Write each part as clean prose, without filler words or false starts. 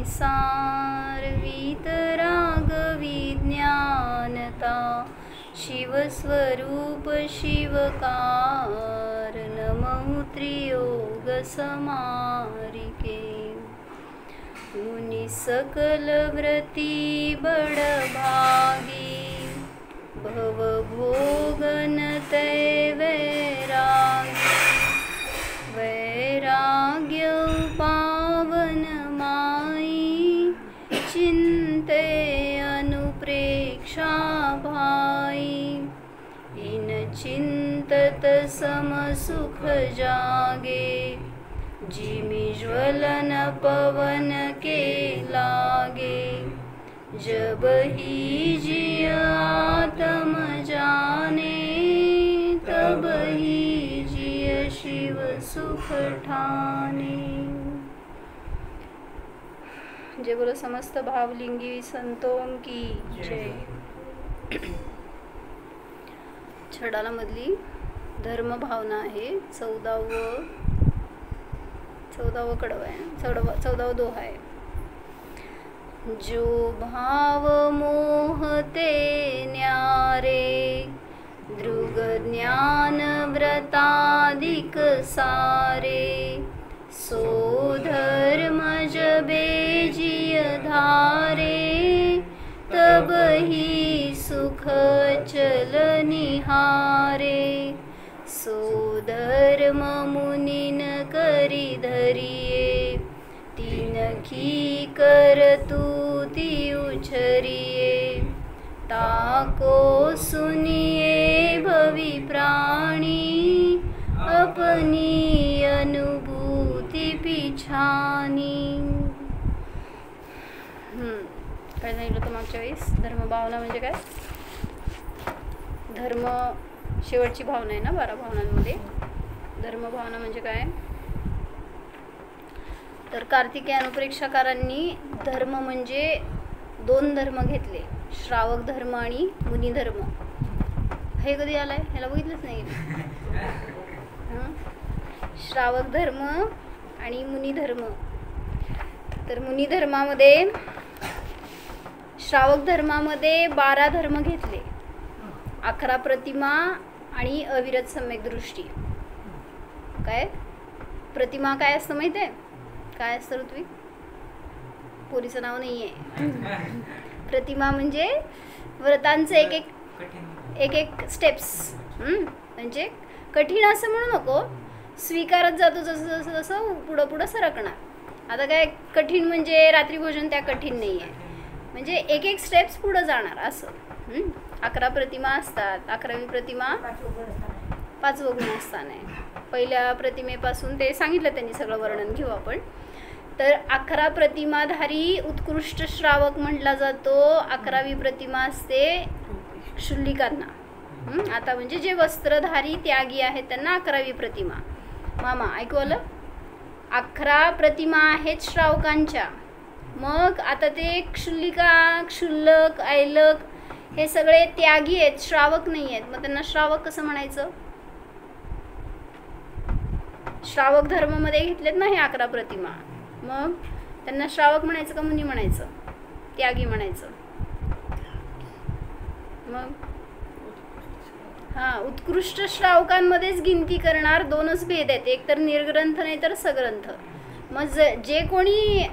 सार वीतराग विज्ञानता शिवस्वरूप शिवकार नमो त्रियोग समारिके मुनि सकल व्रती बड़भागी भवभोगन तै वैरागी वैराग्य पावन माई चिंते अनुप्रेक्षा भाई इन चिंतत सम सुख जागे जिमि ज्वलन पवन के लागे जब ही जिय आत्म जाने तब ही जिय शिव सुख ठाने। जय बोलो समस्त भावलिंगी संतों की जय। छडाला मधली धर्म भावना आहे 14वं कडवं आहे 14वं दोहा आहे। जो भाव मोहते न्यारे दृग ज्ञान व्रतादिक सारे सो धर्म जबे जिय धारे तब ही सुख चल निहारे सो धर्म मुनिन करी धरिये तिनकी कर तूती उछरिये ताको सुनिए भवि प्राणी अपनी अनुभूति पिछानी। काय सांगितलं तर मागच्या वेळेस धर्म भावना म्हणजे काय? धर्म शेवटची भावना आहे ना 12 भावनांमध्ये। धर्म भावना म्हणजे काय? तर कार्तिकेय अनुप्रेक्षकारांनी धर्म म्हणजे 2 धर्म घेतले, श्रावक धर्म आणि मुनी धर्म। हे कधी आलाय? ह्याला बघितलंच नाही। श्रावक धर्म आणि मुनी धर्म। तर मुनी धर्मामध्ये श्रावक धर्मामध्ये 12 धर्म घेतले, 11 प्रतिमा आणि अविरत सम्यक दृष्टी। काय प्रतिमा काय असतं माहिती आहे? काय असतं ऋत्विक? पोरीचं नाव नाही आहे। प्रतिमा म्हणजे व्रतांचे एक स्टेप्स। म्हणजे कठीण असं म्हणू नको, स्वीकारत जातो जसं जसं पुढं पुढं सरकणार। आता काय कठीण म्हणजे रात्री भोजन त्या कठीण नाही आहे, म्हणजे एक स्टेप्स पुढं जाणार असं। 11 प्रतिमा असतात। 11वी प्रतिमा 5वं गुणस्थान आहे। पहिल्या प्रतिमेपासून ते सांगितलं त्यांनी, सगळं वर्णन घेऊ आपण। तर 11 प्रतिमाधारी उत्कृष्ट श्रावक म्हटला जातो। 11वी प्रतिमा असते शुल्लिकांना। आता म्हणजे जे वस्त्रधारी त्यागी आहेत त्यांना 11वी प्रतिमा। मामा ऐकू आलं? 11 प्रतिमा आहेत श्रावकांच्या। मग आता ते क्षुल्लिका, क्षुल्लक, ऐलक हे सगळे त्यागी आहेत, श्रावक नाही आहेत। मग त्यांना श्रावक कसं म्हणायचं? श्रावक धर्मामध्ये घेतलेत ना हे 11 प्रतिमा, मग त्यांना श्रावक म्हणायचं का मुनी म्हणायचं? त्यागी म्हणायचं? मग उत्कृष्ट श्रावकांमध्येच गिनती करणार 2च भेद आहेत, एक तर निर्ग्रंथ नाही तर सग्रंथ। मग जे कोणी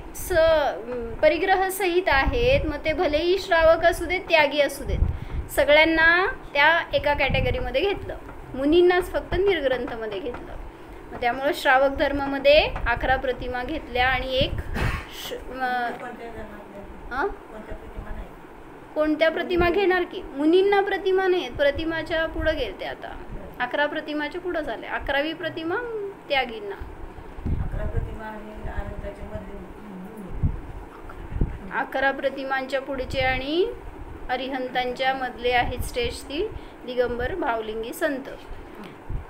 परिग्रह सहित आहेत, मग ते भलेही श्रावक असू देत त्यागी असू देत, सगळ्यांना त्या एका कॅटेगरीमध्ये घेतलं। मुनींनाच फक्त निर्ग्रंथमध्ये घेतलं। मग त्यामुळे श्रावक धर्मामध्ये 11 प्रतिमा घेतल्या आणि एक कोणत्या प्रतिमा घेणार की? मुनींना प्रतिमा नाहीत, प्रतिमाच्या पुढं गेलते। आता 11 प्रतिमाच्या पुढं झाले। 11वी प्रतिमा त्यागींना। 11 प्रतिमांच्या पुढचे आणि अरिहंतांच्या मधले आहेत स्टेज ती दिगंबर भावलिंगी संत।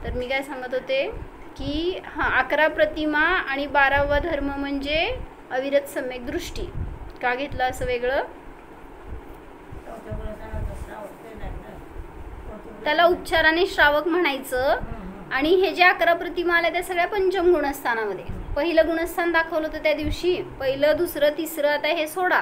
तर मी काय सांगत होते की 11 प्रतिमा आणि 12वा धर्म म्हणजे अविरत सम्यक दृष्टी। का घेतलं असं वेगळं? त्याला उच्चाराने श्रावक म्हणायचं। आणि हे जे 11 प्रतिमा आल्या त्या सगळ्या पंचम गुणस्थानामध्ये, पहिलं गुणस्थान दाखवलं होतं त्या दिवशी, पहिलं दुसरं तिसरं, आता हे सोडा.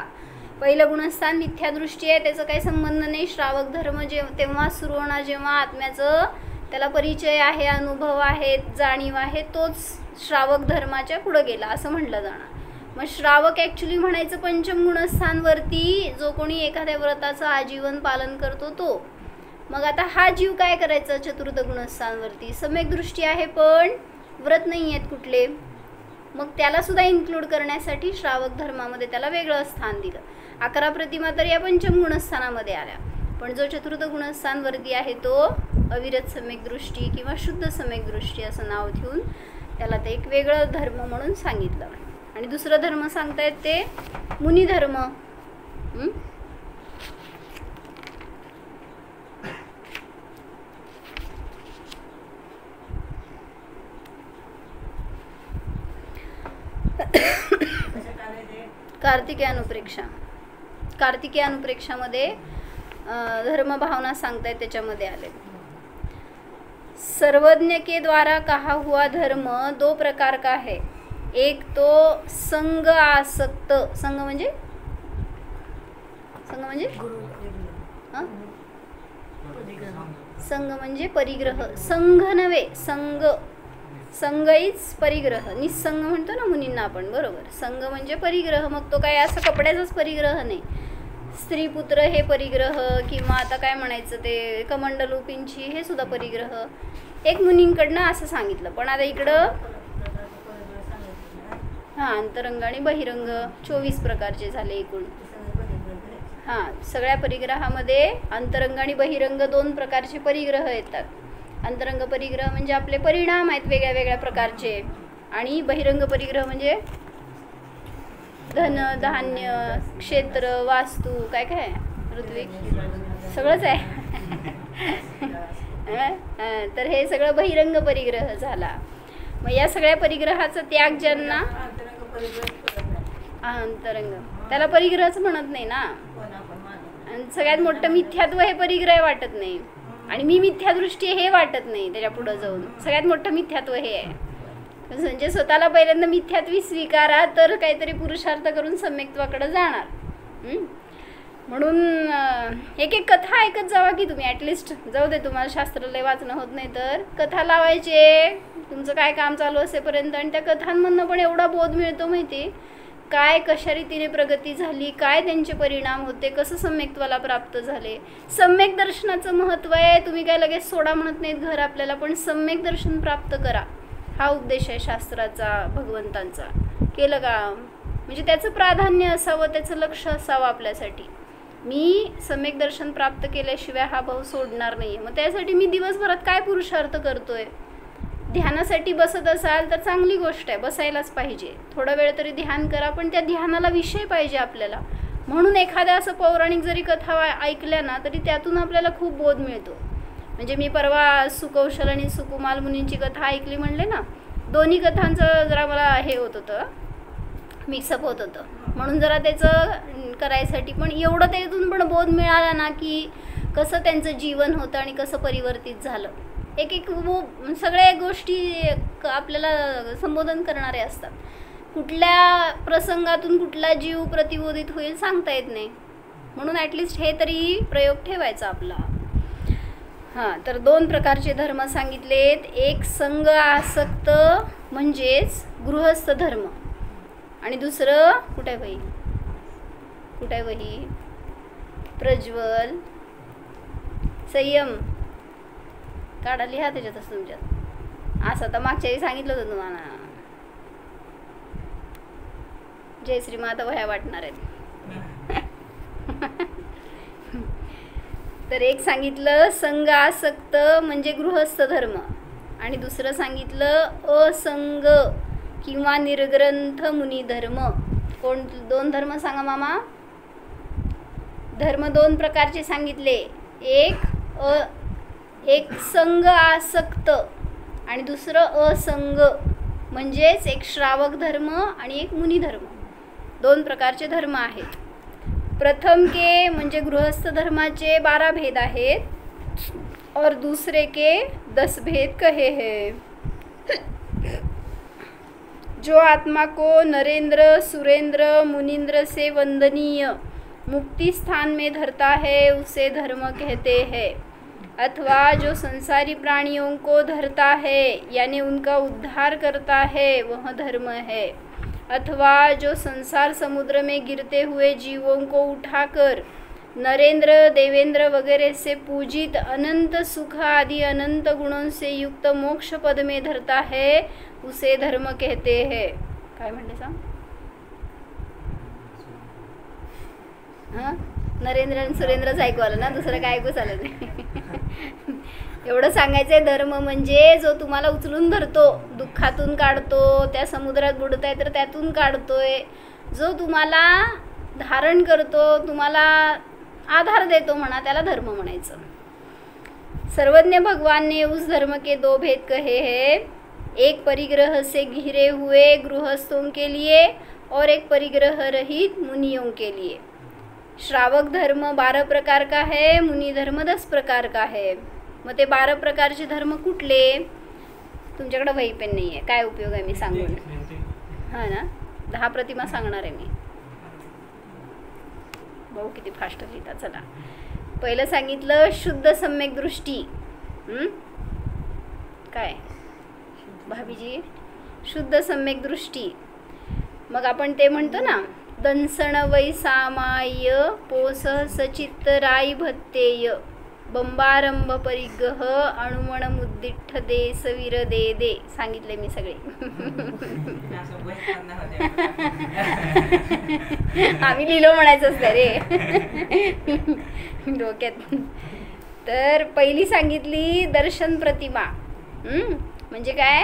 पहिलं गुणस्थान मिथ्यादृष्टी आहे, त्याचा काही संबंध नाही. श्रावक धर्म तेव्हा सुरू होणार जेव्हा आत्म्याचं त्याला परिचय आहे, अनुभव आहे, जाणीव आहे, तोच श्रावक धर्माच्या पुढं गेला असं म्हटलं जाणार. मग श्रावक ॲक्च्युली म्हणायचं पंचम गुणस्थानवरती जो कोणी एखाद्या व्रताचं आजीवन पालन करतो तो. मग आता हा जीव काय करायचं चतुर्थ गुणस्थानवरती? सम्यक दृष्टी आहे पण व्रत नाही आहेत कुठले, मग त्याला सुद्धा इन्क्लूड करण्यासाठी श्रावक धर्मामध्ये त्याला वेगळं स्थान दिलं. 11 प्रतिमा तर या पंचम गुणस्थानामध्ये आल्या, पण जो चतुर्थ गुणस्थानवरती आहे तो अविरत सम्यक दृष्टी किंवा शुद्ध सम्यक दृष्टी असं नाव ठेवून त्याला ते एक वेगळं धर्म म्हणून सांगितलं. आणि दुसरं धर्म सांगतायत ते मुनी धर्म. कार्तिकेय अनुप्रेक्षा. कार्तिकेय अनुप्रेक्षामध्ये धर्म भावना सांगतायत, त्याच्यामध्ये आले सर्वज्ञ के द्वारा कहा हुआ धर्म 2 प्रकार का है. एक तो संग आसक्त. संग म्हणजे संग म्हणजे परिग्रह. संघ नव्हे, संग. संग इज परिग्रह. निसंग म्हणतो ना मुनींना आपण, बरोबर. संग म्हणजे परिग्रह. मग तो काय असं कपड्याचाच परिग्रह नाही. स्त्री पुत्र हे परिग्रह, किंवा आता काय म्हणायचं ते कमंडलूपिंची, हे सुद्धा परिग्रह एक मुनींकडनं असं सांगितलं. पण आता इकडं अंतरंग आणि बहिरंग 24 प्रकारचे झाले एकूण. सगळ्या परिग्रहामध्ये अंतरंग आणि बहिरंग 2 प्रकारचे परिग्रह येतात. अंतरंग परिग्रह म्हणजे आपले परिणाम आहेत वेगळ्या वेगळ्या प्रकारचे, आणि बहिरंग परिग्रह म्हणजे धन, धान्य, क्षेत्र, वास्तू, काय काय ऋत्विक सगळंच आहे. तर हे सगळं बहिरंग परिग्रह झाला. मग या सगळ्या परिग्रहाचा त्याग ज्यांना, अंतरंग त्याला परिग्रहच म्हणत नाही ना. आणि सगळ्यात मोठं मिथ्यात्व हे परिग्रह वाटत नाही, आणि मी मिथ्यादृष्टी हे वाटत नाही. त्याच्या पुढं जाऊन सगळ्यात मोठं मिथ्यात्व हे आहे. म्हणजे स्वतःला पहिल्यांदा मिथ्यात्वी स्वीकारा, तर काहीतरी पुरुषार्थ करून सम्यक्त्वाकडे जाणार. म्हणून एक एक कथा ऐकत जावा की तुम्ही. ॲटलिस्ट जाऊ दे, तुम्हाला शास्त्रालय वाचणं होत नाही तर कथा लावायचे तुमचं काय काम चालू असेपर्यंत, आणि त्या कथांमधनं पण एवढा बोध मिळतो माहिती, काय कशा रीतीने प्रगती झाली, काय त्यांचे परिणाम होते, कसं सम्यक्त्वाला प्राप्त झाले. सम्यक दर्शनाचं महत्त्व आहे. तुम्ही काय लगेच सोडा म्हणत नाहीत घर आपल्याला, पण सम्यक दर्शन प्राप्त करा हा उद्देश आहे शास्त्राचा, भगवंतांचा. केलं का म्हणजे त्याचं प्राधान्य असावं, त्याचं लक्ष असावं आपल्यासाठी. मी सम्यक दर्शन प्राप्त केल्याशिवाय हा भाव सोडणार नाही. मग त्यासाठी मी दिवसभरात काय पुरुषार्थ करतोय. ध्यानासाठी बसत असाल तर चांगली गोष्ट आहे, बसायलाच पाहिजे. थोडा वेळ तरी ध्यान करा, पण त्या ध्यानाला विषय पाहिजे आपल्याला. म्हणून एखाद्या असं पौराणिक जरी कथा ऐकल्या ना तरी त्यातून आपल्याला खूप बोध मिळतो. म्हणजे मी परवा सुकौशल आणि सुकुमाल मुनींची कथा ऐकली म्हणले ना, दोन्ही कथांचं जरा मला हे होत होतं, मिक्सअप होत होतं. म्हणून जरा त्याचं करायसाठी पण एवढं त्यातून पण बोध मिळाला ना की कसं त्यांचं जीवन होतं आणि कसं परिवर्तित झालं. एक एक सगळ्या गोष्टी आपल्याला संबोधन करणारे असतात. कुठल्या प्रसंगातून कुठला जीव प्रतिबोधित होईल सांगता येत नाही. म्हणून ॲटलिस्ट हे तरी प्रयोग ठेवायचा आपला. तर 2 प्रकारचे धर्म सांगितलेत. एक संग आसक्त म्हणजेच गृहस्थ धर्म, आणि दुसरं कुठे आहे वही प्रज्वल संयम काढा, लिहा त्याच्यातच तुमच्यात. असं तर मागच्या वेळी सांगितलं होतं तुम्हाला. जयश्री माता वह्या वाटणार आहेत. तर एक सांगितलं संग आसक्त म्हणजे गृहस्थ धर्म, आणि दुसरं सांगितलं असंग किंवा निर्ग्रंथ मुनी धर्म. कोण 2 धर्म सांगा मामा. धर्म 2 प्रकारचे सांगितले. एक संग आसक्त आणि दुसरं असंग, म्हणजेच एक श्रावक धर्म आणि एक मुनी धर्म. 2 प्रकारचे धर्म आहेत. प्रथम के म्हणजे गृहस्थ धर्माचे 12 भेद आहेत, और दूसरे के 10 भेद कहे हैं. जो आत्मा को नरेंद्र सुरेंद्र मुनीन्द्र से वंदनीय मुक्ति स्थान में धरता है उसे धर्म कहते हैं, अथवा जो संसारी प्राणियों को धरता है यानी उनका उद्धार करता है वह धर्म है, अथवा जो संसार समुद्र में गिरते हुए जीवों को उठाकर नरेंद्र देवेंद्र वगैरह से पूजित अनंत सुख आदि अनंत गुणों से युक्त मोक्ष पद में धरता है उसे धर्म कहते हैं. काय म्हणले सांग? हां, नरेंद्र आणि सुरेंद्रच ऐकू आलं ना, दुसरं काय ऐकूच आलं नाही. एवढं सांगायचंय धर्म म्हणजे जो तुम्हाला उचलून धरतो, दुःखातून काढतो, त्या समुद्रात बुडताय तर त्यातून काढतोय, जो तुम्हाला धारण करतो, तुम्हाला आधार देतो म्हणा, त्याला धर्म म्हणायचं. सर्वज्ञ भगवान ने उस धर्म के दो भेद कहे हैं, एक परिग्रह से घिरे हुए गृहस्थों के लिए और एक परिग्रह रहित मुनियों के लिए. श्रावक धर्म 12 प्रकार का है, मुनी धर्म 10 प्रकार का है. मग ते 12 प्रकारचे धर्म कुठले? तुमच्याकडे वही पेन नाही आहे, काय उपयोग आहे मी सांगून? हां ना, 10 प्रतिमा सांगणार आहे मी. भाऊ किती फास्ट लिहिता. चला, पहिलं सांगितलं शुद्ध सम्यक दृष्टी. काय भाभीजी? शुद्ध सम्यक दृष्टी. मग आपण ते म्हणतो ना, दंसण वैसामाय पोस सचित्तराई भत्तेय बंबारंभ परिग्रह अणुमण मुद्दिठ्ठ देस वीर दे दे. सांगितले मी सगळे. आम्ही लिहिलो म्हणायचं असतं रे डोक्यात. तर पहिली सांगितली दर्शन प्रतिमा. म्हणजे काय?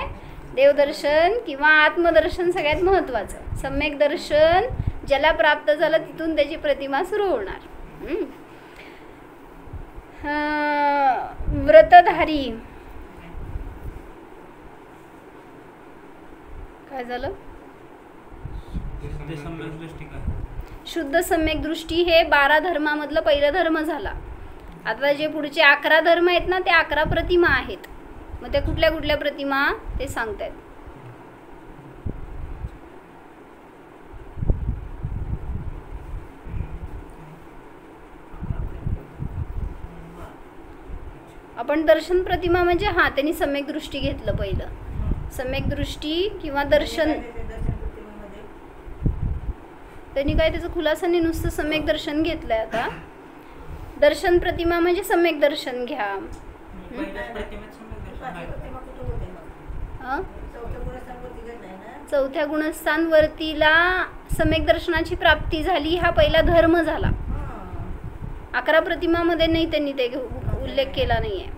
देवदर्शन किंवा आत्मदर्शन सगळ्यात महत्त्वाचं. सम्यक दर्शन ज्याला प्राप्त झालं तिथून त्याची प्रतिमा सुरू होणार. व्रतधारी. काय झालं? शुद्ध सम्यक दृष्टी हे 12 धर्मामधलं पहिलं धर्म झाला. आता जे पुढचे 11 धर्म आहेत ना, ते 11 प्रतिमा आहेत. मग त्या कुठल्या कुठल्या प्रतिमा ते सांगतायत. आपण दर्शन प्रतिमा म्हणजे हां, त्यांनी सम्यक दृष्टी घेतलं पहिलं. सम्यक दृष्टी किंवा दर्शन, त्यांनी काय त्याचं खुलासाने नुसतं सम्यक दर्शन घेतलंय. आता दर्शन प्रतिमा म्हणजे सम्यक दर्शन घ्या. चौथ्या गुणस्थान वरतीला सम्यक दर्शनाची प्राप्ती झाली, हा पहिला धर्म झाला. 11 प्रतिमामध्ये नाही, त्यांनी ते उल्लेख केला नाहीये.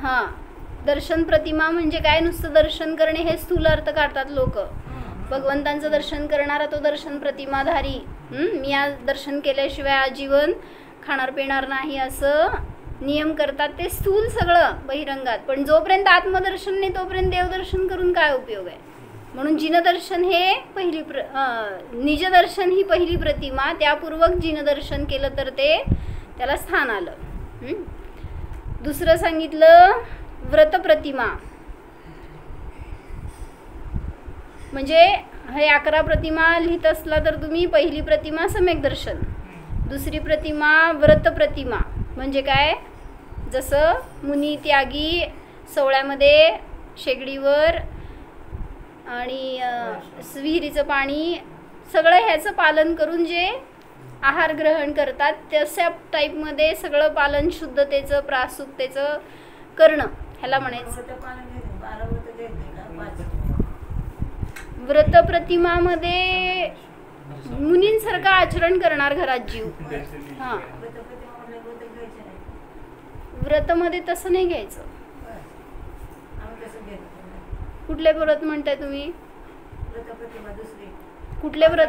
हां, दर्शन प्रतिमा म्हणजे काय? नुसतं दर्शन करणे हे स्थूल अर्थ काढतात लोक. भगवंतांचं दर्शन करणारा तो दर्शन प्रतिमाधारी. मी आज दर्शन केल्याशिवाय आजीवन खाणार पिणार नाही असं नियम करतात. ते स्थूल सगळं बहिरंगात. पण जोपर्यंत आत्मदर्शन नाही तोपर्यंत देवदर्शन करून काय उपयोग आहे? म्हणून जिनदर्शन हे पहिली निजदर्शन ही पहिली प्रतिमा. त्यापूर्वक जिनदर्शन केलं तर ते त्याला स्थान आलं. दुसरं सांगितलं व्रत प्रतिमा. म्हणजे हे 11 प्रतिमा लिहित असला तर तुम्ही पहिली प्रतिमा सम्यक दर्शन, दुसरी प्रतिमा व्रत प्रतिमा. म्हणजे काय? जसं मुनी त्यागी सोहळ्यामध्ये शेगडीवर आणि विहिरीचं पाणी सगळं ह्याचं पालन करून जे आहार ग्रहण करतात, तशा टाईपमध्ये सगळं पालन शुद्धतेचं प्रासूक्तेचं करणं ह्याला म्हणायचं. व्रत प्रतिमामध्ये मुनींसारखं आचरण करणार घरात जीव. हां, व्रतमध्ये तसं नाही घ्यायचं. कुठले व्रत म्हणताय तुम्ही? कुठले व्रत?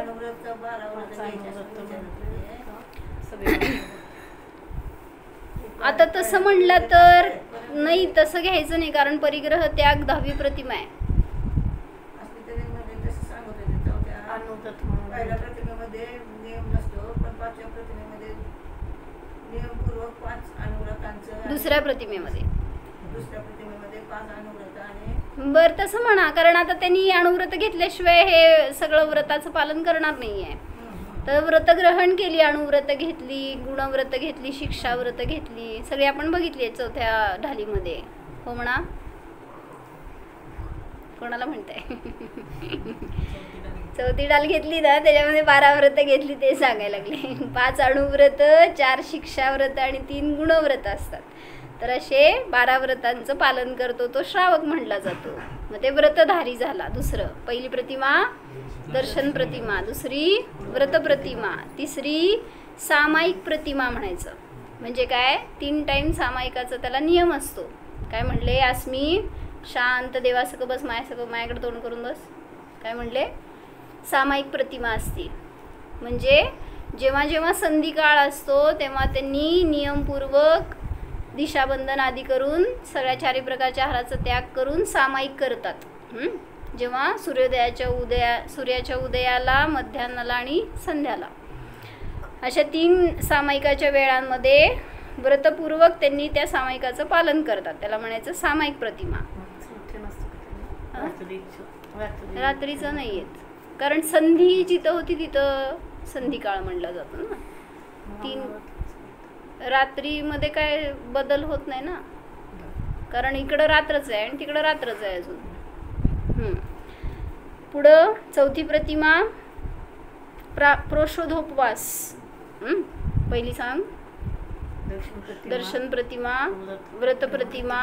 आता तसं म्हणलं तर नाही, तसं घ्यायचं नाही. कारण परिग्रह त्याग 10वी प्रतिमा आहे. पहिल्या प्रतिमेमध्ये नियम नसतो, पण 5व्या प्रतिमेमध्ये नियमपूर्वक 5 अनुरागांचं. दुसऱ्या प्रतिमेमध्ये दुसऱ्या प्रतिमेमध्ये 5 अणुव्रत आणि बर तसं म्हणा, कारण आता त्यांनी अणुव्रत घेतल्याशिवाय हे सगळं व्रताचं पालन करणार नाहीये. तर व्रत ग्रहण केली, अणुव्रत घेतली, गुणव्रत घेतली, शिक्षाव्रत घेतली, सगळी आपण बघितली चौथ्या ढालीमध्ये. हो म्हणा, कोणाला म्हणताय? चौथी डाल घेतली ना, त्याच्यामध्ये 12 व्रत घेतली ते सांगायला लागले. 5 अणुव्रत, 4 शिक्षाव्रत आणि 3 गुणव्रत असतात. तर असे 12 व्रतांचं पालन करतो तो श्रावक म्हणला जातो. मग ते व्रतधारी झाला. दुसरं, पहिली प्रतिमा दर्शन प्रतिमा, दुसरी व्रत प्रतिमा, तिसरी सामायिक प्रतिमा म्हणायचं. म्हणजे काय, 3 टाइम सामायिकाचा त्याला नियम असतो. काय म्हणले, आस्मी शांत देवासक बस, माझ्याकडे तोंड करून बस. काय म्हणले, सामायिक प्रतिमा असते. म्हणजे जेव्हा जेव्हा संधी काळ असतो तेव्हा त्यांनी नियमपूर्वक दिशाबंधन आदी करून सगळ्या 4 प्रकारच्या आहाराचा त्याग करून सामायिक करतात. जेव्हा सूर्याच्या उदयाला, मध्यान्हाला आणि संध्याला, अशा 3 सामायिकाच्या वेळांमध्ये व्रतपूर्वक त्यांनी त्या सामायिकाचं पालन करतात. त्याला म्हणायचं सामायिक प्रतिमा. रात्रीचं नाही येत, कारण संधी जिथं होती तिथं संधी काळ म्हणला जातो ना. 3 रात्रीमध्ये काय बदल होत नाही ना, कारण इकडं रात्रच आहे आणि तिकडं रात्रच आहे अजून. पुढं चौथी प्रतिमा प्रोषोधोपवास. पहिली सांग, दर्शन प्रतिमा, व्रत प्रतिमा,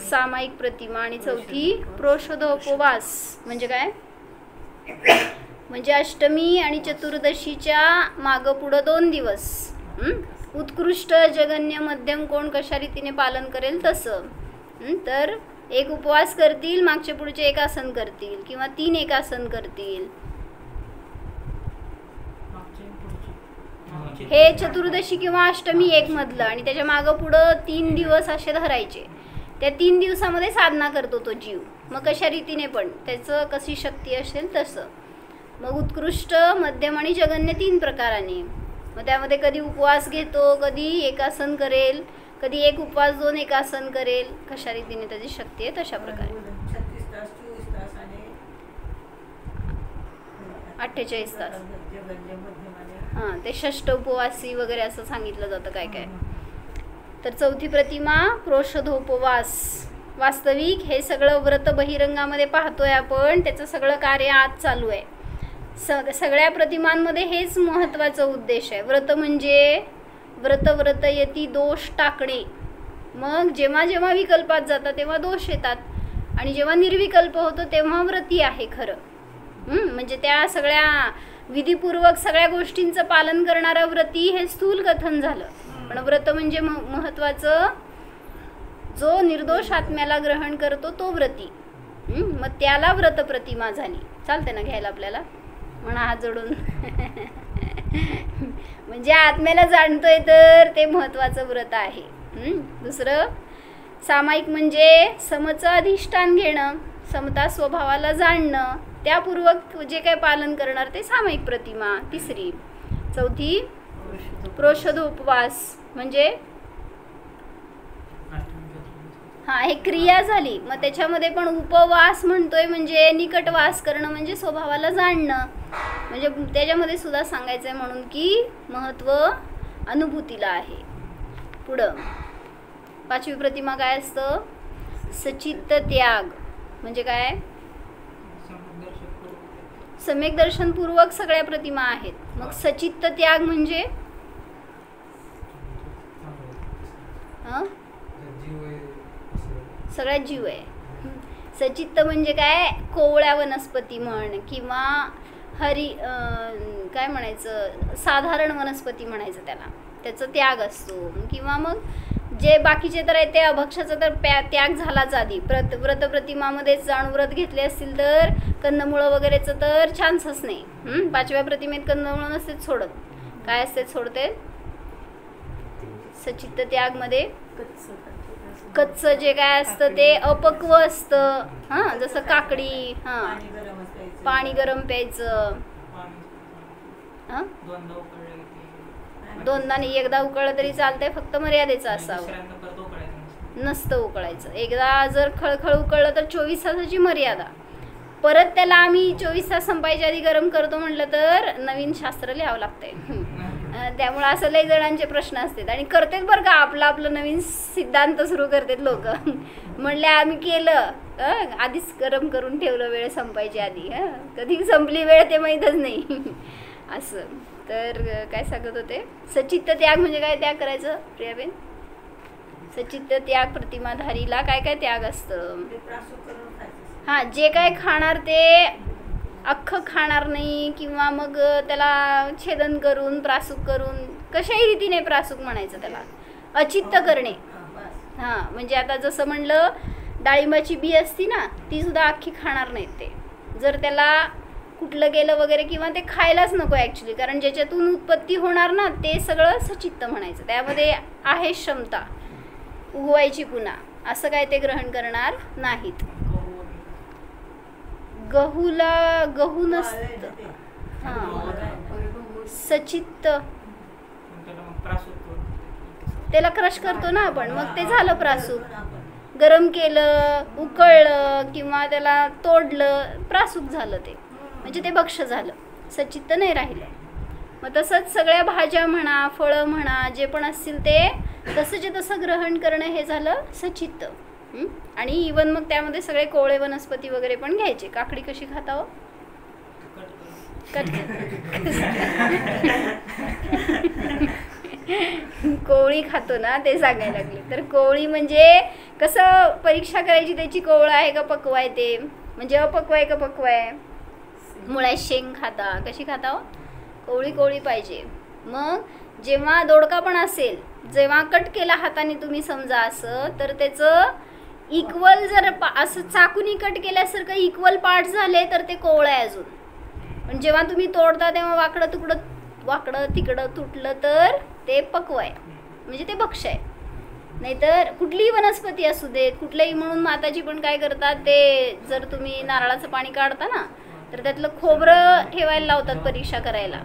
सामायिक प्रतिमा आणि चौथी प्रोषोधोपवास. म्हणजे काय, म्हणजे अष्टमी आणि चतुर्दशीच्या मागं पुढं 2 दिवस उत्कृष्ट, जगन्य, मध्यम कोण कशा रीतीने पालन करेल तसं. तर एक उपवास करतील, मागचे पुढचे एक आसन करतील किंवा 3 एकासन करतील. हे चतुर्दशी किंवा अष्टमी एक मधलं आणि त्याच्या मागं पुढं 3 दिवस असे धरायचे. त्या 3 दिवसामध्ये साधना करतो तो जीव. मग कशा रीतीने पण त्याचं कशी शक्ती असेल तसं. मग उत्कृष्ट, मध्यम आणि जगन्य 3 प्रकाराने. मग त्यामध्ये कधी उपवास घेतो, कधी एकासन करेल, कधी एक उपवास 2 एकासन करेल. कशा रीतीने त्याची शक्ती आहे तशा प्रकारे. 36 तास, 24 तास आणि 48 तास. हां, ते षष्ठ उपवासी वगैरे असं सांगितलं जातं काय काय. तर चौथी प्रतिमा प्रोषधोपवास. वास्तविक हे सगळं व्रत बहिरंगामध्ये पाहतोय आपण, त्याचं सगळं कार्य आज चालू आहे. सगळ्या प्रतिमांमध्ये हेच महत्त्वाचं उद्देश आहे. व्रत म्हणजे व्रतयती, दोष टाकणे. मग जेव्हा जेव्हा विकल्पात जातात तेव्हा दोष येतात आणि जेव्हा निर्विकल्प होतो तेव्हा व्रती आहे खरं. म्हणजे त्या सगळ्या विधीपूर्वक सगळ्या गोष्टींचं पालन करणारं व्रती हे स्थूल कथन झालं. पण व्रत म्हणजे महत्त्वाचं, जो निर्दोष आत्म्याला ग्रहण करतो तो व्रती. मग त्याला व्रत प्रतिमा झाली. चालते ना घ्यायला आपल्याला, म्हणा हात जोडून. म्हणजे आत्म्याला जाणतोय तर ते महत्त्वाचं व्रत आहे. दुसरं सामायिक म्हणजे समचं अधिष्ठान घेणं, समता स्वभावाला जाणणं, त्यापूर्वक जे काय पालन करणार ते सामायिक प्रतिमा. तिसरी. चौथी प्रोषधोपवास. म्हणजे हे क्रिया झाली. मग त्याच्यामध्ये पण उपवास म्हणतोय म्हणजे निकटवास करणं, म्हणजे स्वभावाला जाणणं. म्हणजे त्याच्यामध्ये सुद्धा सांगायचं आहे म्हणून की महत्त्व अनुभूतीला आहे. पुढं 5वी प्रतिमा काय असतं, सचित्त त्याग. म्हणजे काय, सम्यक दर्शनपूर्वक सगळ्या प्रतिमा आहेत. मग सचित्त त्याग म्हणजे सगळ्यात जीव आहे. सचित्त म्हणजे काय, कोवळ्या वनस्पती म्हण किंवा काय म्हणायचं, साधारण वनस्पती म्हणायचं त्याला, त्याचा त्याग असतो. किंवा मग जे बाकीचे तर आहे ते अभक्षाचा तर त्याग झालाच आधी. व्रत प्रतिमामध्येच व्रत घेतले असतील तर कंदमुळं वगैरेचं तर चान्सच नाही. 5व्या प्रतिमेत कंदमुळं नसतेच सोडत. काय असते सोडते, सचित्त त्यागमध्ये कच्चं जे काय असतं ते अपक्व असतं. जसं काकडी. पाणी गरम प्यायचं. दोनदा नाही, एकदा उकळलं तरी चालतंय, फक्त मर्यादेचं असावं. नसतं उकळायचं. एकदा जर खळखळ उकळलं तर 24 तासाची मर्यादा. परत त्याला आम्ही 24 तास संपायच्या आधी गरम करतो म्हटलं तर नवीन शास्त्र लिहावं लागतंय. त्यामुळे असं लई जणांचे प्रश्न असतात आणि करतात बरं का, आपलं नवीन सिद्धांत सुरू करतात लोक. म्हणले आम्ही केलं, आधीच गरम करून ठेवलं वेळ संपायच्या आधी. कधी संपली वेळ ते माहीतच नाही. असं तर काय सांगत होते, सचित्त त्याग म्हणजे काय त्याग करायचं प्रियाबेन? सचित्त त्याग प्रतिमाधारीला काय काय त्याग असतं? ते प्रासूक करून खायचं. हां, जे काय खाणार ते अख्खं खाणार नाही किंवा मग त्याला छेदन करून प्रासूक करून कशाही रीतीने प्रासूक म्हणायचं त्याला, अचित्त करणे. बस. हां, म्हणजे आता जसं म्हणलं डाळिंबाची बी असती ना, ती सुद्धा अख्खी खाणार नाहीत ते. जर त्याला कुठलं गेलं वगैरे किंवा ते खायलाच नको ॲक्च्युली, कारण ज्याच्यातून उत्पत्ती होणार ना ते सगळं सचित्त म्हणायचं. त्यामध्ये आहे क्षमता उगवायची पुन्हा, असं काय ते ग्रहण करणार नाहीत. गहू नसतं. हां, सचित्त त्याला क्रश करतो ना आपण, मग ते झालं प्रासूक. गरम केलं, उकळलं किंवा त्याला तोडलं, प्रासूक झालं ते, म्हणजे ते भक्ष्य झालं, सचित्त नाही राहिलं. मग तसंच सगळ्या भाज्या म्हणा, फळं म्हणा, जे पण असतील ते तसंचे तसं ग्रहण करणं हे झालं सचित्त. आणि इवन मग त्यामध्ये सगळे कोवळे वनस्पती वगैरे पण घ्यायचे. काकडी कशी खाता हो? कोवळी खातो ना, ते सांगायला लागले. तर कोवळी म्हणजे कसं परीक्षा करायची त्याची, कोवळं आहे का पक्व आहे ते, म्हणजे अपक्व आहे का पक्व आहे. मुळ्यात शेंग खाता, कशी खाता हो? कोवळी पाहिजे. मग जेव्हा दोडका पण असेल, जेव्हा कट केला हाताने तुम्ही समजा असं, तर त्याचं इक्वल जर असं चाकूनी कट केल्यासारखं इक्वल पार्ट झाले तर ते कोवळं आहे अजून. पण जेव्हा तुम्ही तोडता तेव्हा वाकडं तिकडं तुटलं तर ते पक्व आहे, म्हणजे ते भक्ष्य आहे. नाहीतर कुठलीही वनस्पती असू देत, कुठल्याही, म्हणून माताजी पण काय करतात, ते जर तुम्ही नारळाचं पाणी काढता ना तर त्यातलं खोबरं ठेवायला लावतात परीक्षा करायला.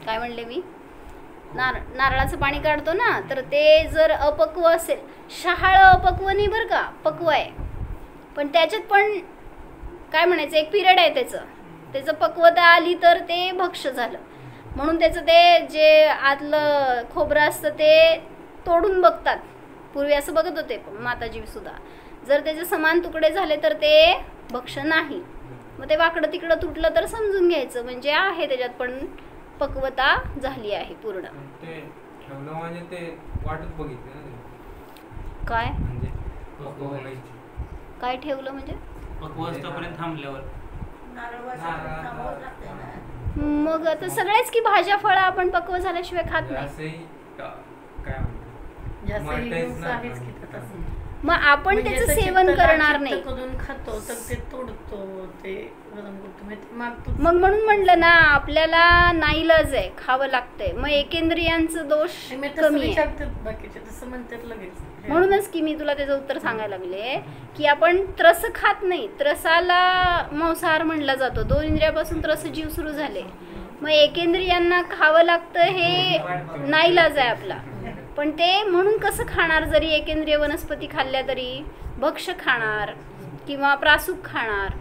काय म्हणले मी? नारळाचं पाणी काढतो ना, तर ते जर अपक्व असेल, शहाळं अपक्व नाही बरं का, पक्व आहे, पण त्याच्यात पण काय म्हणायचं एक पिरियड आहे त्याचं पक्वता आली तर ते भक्ष्य झालं. म्हणून त्याचं ते जे आतलं खोबरं असतं ते तोडून बघतात. पूर्वी असं बघत होते माताजी सुद्धा. जर त्याचे समान तुकडे झाले तर ते भक्ष्य नाही. मग ते वाकडं तिकडं तुटलं तर समजून घ्यायचं, म्हणजे आहे त्याच्यात पण पक्वता झाली आहे पूर्ण. ते ठेवलं म्हणजे ते वाटत बघितलं ना, काय म्हणजे पक्व व्हायची. काय ठेवलं म्हणजे पक्वस्तापर्यंत थांबल्यावर थांबावंच लागतंय ना. मग आता सगळ्याच की भाज्या फळं आपण पक्व झाल्याशिवाय खात नाही. असंही काय जास्त म्हणतात, हिंसा आहेच की त्यात असं. मग आपण म्हणजे त्याचं त्याची सेवन त्याला करणार चित्त नाही. करून खातो तर ते तोडतो, ते गरम करतो, म्हणजे ते मागतो. मग म्हणून म्हणलं ना, आपल्याला नाईलाज आहे, खावं लागतंय. मग एकेंद्रियांचं दोष मी तसं कमी आहे. विचारतात बाकीचे, तसं म्हणतात लगेच. म्हणूनच की मी तुला त्याचं उत्तर सांगायला लागले की आपण त्रस खात नाही. त्रसाला मांसाहार म्हणला जातो. 2 इंद्रियापासून त्रस जीव सुरू झाले. मग एकेंद्रियांना खावं लागतं हे नाईलाज आहे आपला. पण ते म्हणून कसं खाणार, जरी एकेंद्रिय वनस्पती खाल्ल्या तरी भक्ष्य खाणार किंवा प्रासूक खाणार,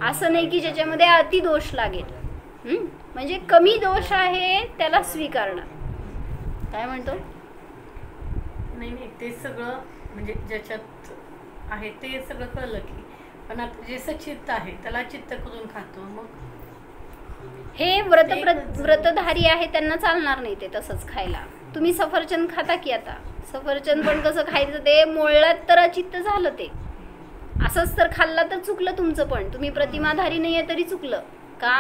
असं नाही की ज्याच्यामध्ये अतिदोष लागेल. म्हणजे कमी दोष आहे त्याला स्वीकारणं. काय म्हणतो? नाही ते सगळं म्हणजे ज्याच्यात आहे ते सगळं कळलं की, पण आता जे सचित्त आहे त्याला चित्त करून खातो. मग हे व्रतधारी आहे त्यांना चालणार नाही ते तसंच खायला. तुम्ही सफरचंद खाता की, आता सफरचंद पण कसं खायचं, ते मोळलात तर अचित्त झालं. ते असंच तर खाल्ला तर चुकलं तुमचं. पण तुम्ही प्रतिमाधारी नाही आहे तरी चुकलं का?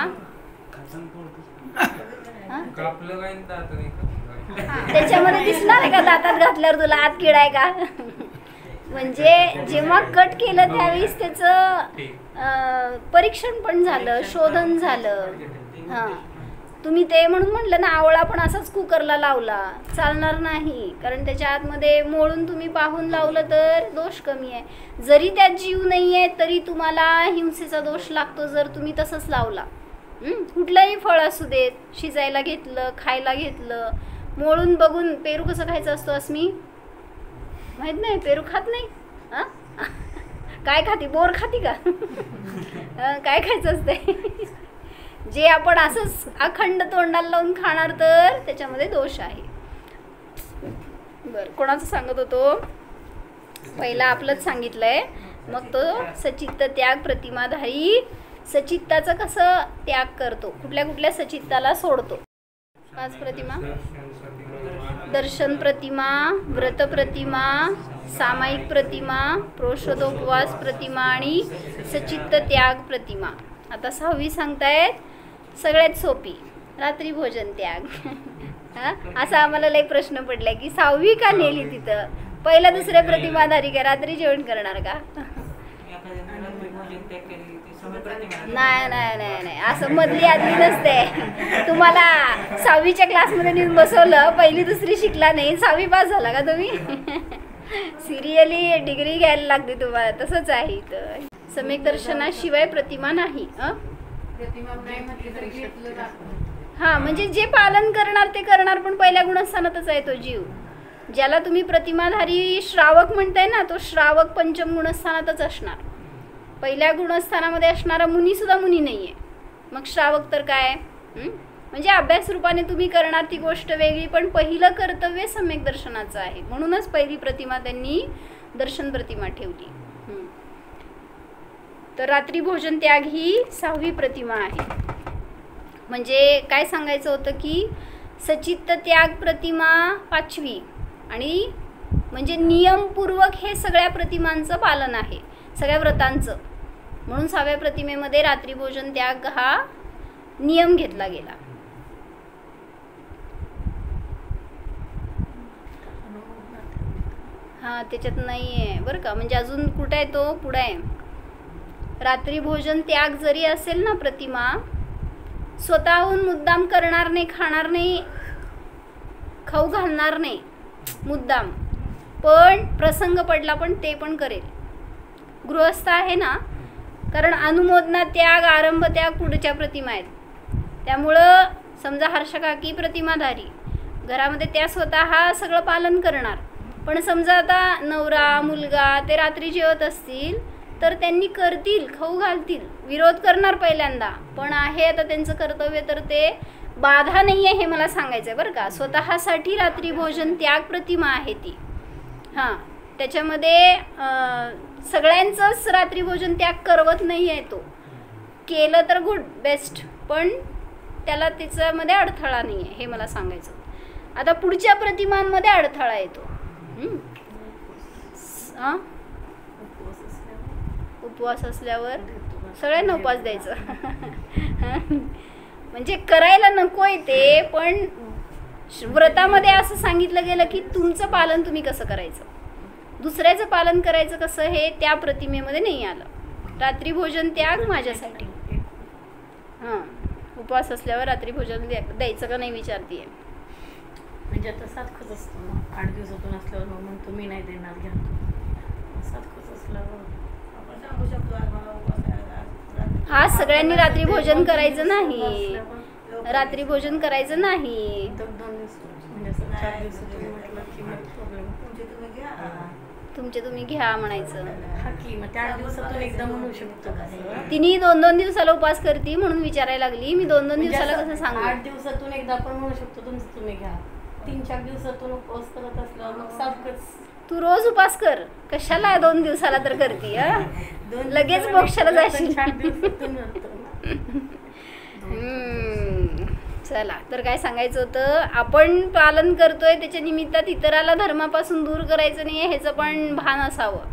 कापलं काय दात नाही का? त्याच्यामध्ये दिसणार आहे का दातात घातल्यावर तुला आत किडाय का? म्हणजे जेव्हा कट केलं त्यावेळेस त्याचं परीक्षण पण झालं, शोधन झालं. हां, तुम्ही ते म्हणून म्हटलं ना, आवळा पण असाच कुकरला लावला चालणार नाही, कारण त्याच्या आतमध्ये मोळून तुम्ही पाहून लावलं तर दोष कमी आहे. जरी त्यात जीव नाही आहे तरी तुम्हाला हिंसेचा दोष लागतो जर तुम्ही तसंच लावला. कुठलंही फळ असू देत, शिजायला घेतलं, खायला घेतलं, मोळून बघून. पेरू कसं खायचं असतो अस्मी? माहित नाही, पेरू खात नाही. हा काय खाती, बोर खाती का? काय खायचं असते? जे आपण असंच अखंड तोंडाला लावून खाणार तर त्याच्यामध्ये दोष आहे. बर, कोणाचं सांगत होतो? पहिला आपलंच सांगितलंय, मग तो सचित्त त्याग प्रतिमाधारी सचित्ताचं कसं त्याग करतो, कुठल्या कुठल्या सचित्ताला सोडतो. 5 प्रतिमा: दर्शन प्रतिमा, व्रत प्रतिमा, सामायिक प्रतिमा, प्रोषदोपवास प्रतिमा आणि सचित्त त्याग प्रतिमा. आता 6वी सांगतायत, सगळ्यात सोपी, रात्री भोजन त्याग. हा, असा आम्हाला लई प्रश्न पडलाय की 6वी का नेली तिथं? पहिल्या दुसऱ्या प्रतिमाधारी का रात्री जेवण करणार का? नाही नाही नाही नाही, असं मधली आदली नसते. तुम्हाला 6वीच्या क्लासमध्ये नेऊन बसवलं, पहिली दुसरी शिकला नाही, 6वी पास झाला का तुम्ही? सिरियली डिग्री घ्यायला लागते तुम्हाला. तसंच आहे इथं. सम्यक दर्शनाशिवाय प्रतिमा नाही. हा, म्हणजे जे पालन करणार ते करणार, पण पहिल्या गुणस्थानातच आहे तो जीव. ज्याला तुम्ही प्रतिमाधारी श्रावक म्हणताय ना, तो श्रावक पंचम गुणस्थानातच असणार. पहिल्या गुणस्थानामध्ये असणारा मुनी सुद्धा मुनी नाहीये, मग श्रावक तर काय? म्हणजे अभ्यास रूपाने तुम्ही करणार ती गोष्ट वेगळी, पण पहिलं कर्तव्य सम्यक दर्शनाचं आहे. म्हणूनच पहिली प्रतिमा त्यांनी दर्शन प्रतिमा ठेवली. तर रात्री भोजन त्याग ही 6वी प्रतिमा आहे. म्हणजे काय सांगायचं होतं की सचित्त त्याग प्रतिमा 5वी, आणि म्हणजे नियमपूर्वक हे सगळ्या प्रतिमांचं पालन आहे, सगळ्या व्रतांचं. म्हणून 6व्या प्रतिमेमध्ये रात्री भोजन त्याग हा नियम घेतला गेला. हा, त्याच्यात नाही आहे बरं का. म्हणजे अजून कुठं आहे तो? पुढे आहे. रात्री भोजन त्याग जरी असेल ना प्रतिमा, स्वतःहून मुद्दाम करणार नाही, खाणार नाही, खाऊ घालणार नाही मुद्दाम, पण प्रसंग पडला पण ते पण करेल. गृहस्थ आहे ना, कारण अनुमोदना त्याग, आरंभ त्याग पुढच्या प्रतिमा आहेत. त्यामुळं समजा हर्ष काकी प्रतिमाधारी, घरामध्ये त्या स्वतः सगळं पालन करणार, पण समजा आता नवरा मुलगा ते रात्री जेवत असतील तर त्यांनी करतील, खाऊ घालतील, विरोध करणार पहिल्यांदा, पण आहे आता त्यांचं कर्तव्य, तर ते बाधा नाही आहे हे मला सांगायचं आहे बरं का. स्वतःसाठी रात्री भोजन त्याग प्रतिमा आहे ती. हां, त्याच्यामध्ये सगळ्यांचंच रात्री भोजन त्याग करवत नाही आहे. तो केलं तर गुड बेस्ट, पण त्याला त्याच्यामध्ये अडथळा नाही आहे हे मला सांगायचं. आता पुढच्या प्रतिमांमध्ये अडथळा येतो. हां, उपवास असल्यावर सगळ्यांना उपवास द्यायचं. म्हणजे करायला नको आहे ते, पण व्रतामध्ये असं सांगितलं गेलं की तुमचं पालन तुम्ही कसं करायचं, दुसऱ्याचं पालन करायचं कसं, हे त्या प्रतिमेमध्ये नाही आलं. रात्री भोजन त्याग माझ्यासाठी. हां, उपवास असल्यावर रात्री भोजन द्यायचं का नाही विचारतीये. म्हणजे आता 7 खच असतो ना, 8 दिवसातून असल्यावर मग म्हणतो मी नाही देणार, घ्या. 7 खच असल्यावर आपण सांगू शकतो आम्हाला उपवास आहे. हा, सगळ्यांनी रात्री भोजन करायचं नाही, रात्री भोजन करायचं नाही. 2 दिवस म्हणजे असं 4 दिवसातून म्हटलं की मग प्रॉब्लेम. तुमचे तुम्ही घ्या. तुमचे तुम्ही घ्या म्हणायचं. हा की मग 8 दिवसातून एकदा म्हणू शकतो. तिने 2-2 दिवसाला उपवास करती म्हणून विचारायला लागली. मी 2-2 दिवसाला कसं सांगू? 8 दिवसातून एकदा पण म्हणू शकतो तुमचं तुम्ही घ्या. 3-4 दिवसातून उपवास करत असल्यावर मग 7 तू रोज उपास कर, कशाला 2 दिवसाला तर करती? लगेच मोक्षाला जाशील. 4 दिवसातून चला, तर काय सांगायचं होतं, आपण पालन करतोय त्याच्या निमित्तात इतराला धर्मापासून दूर करायचं नाही ह्याचं पण भान असावं.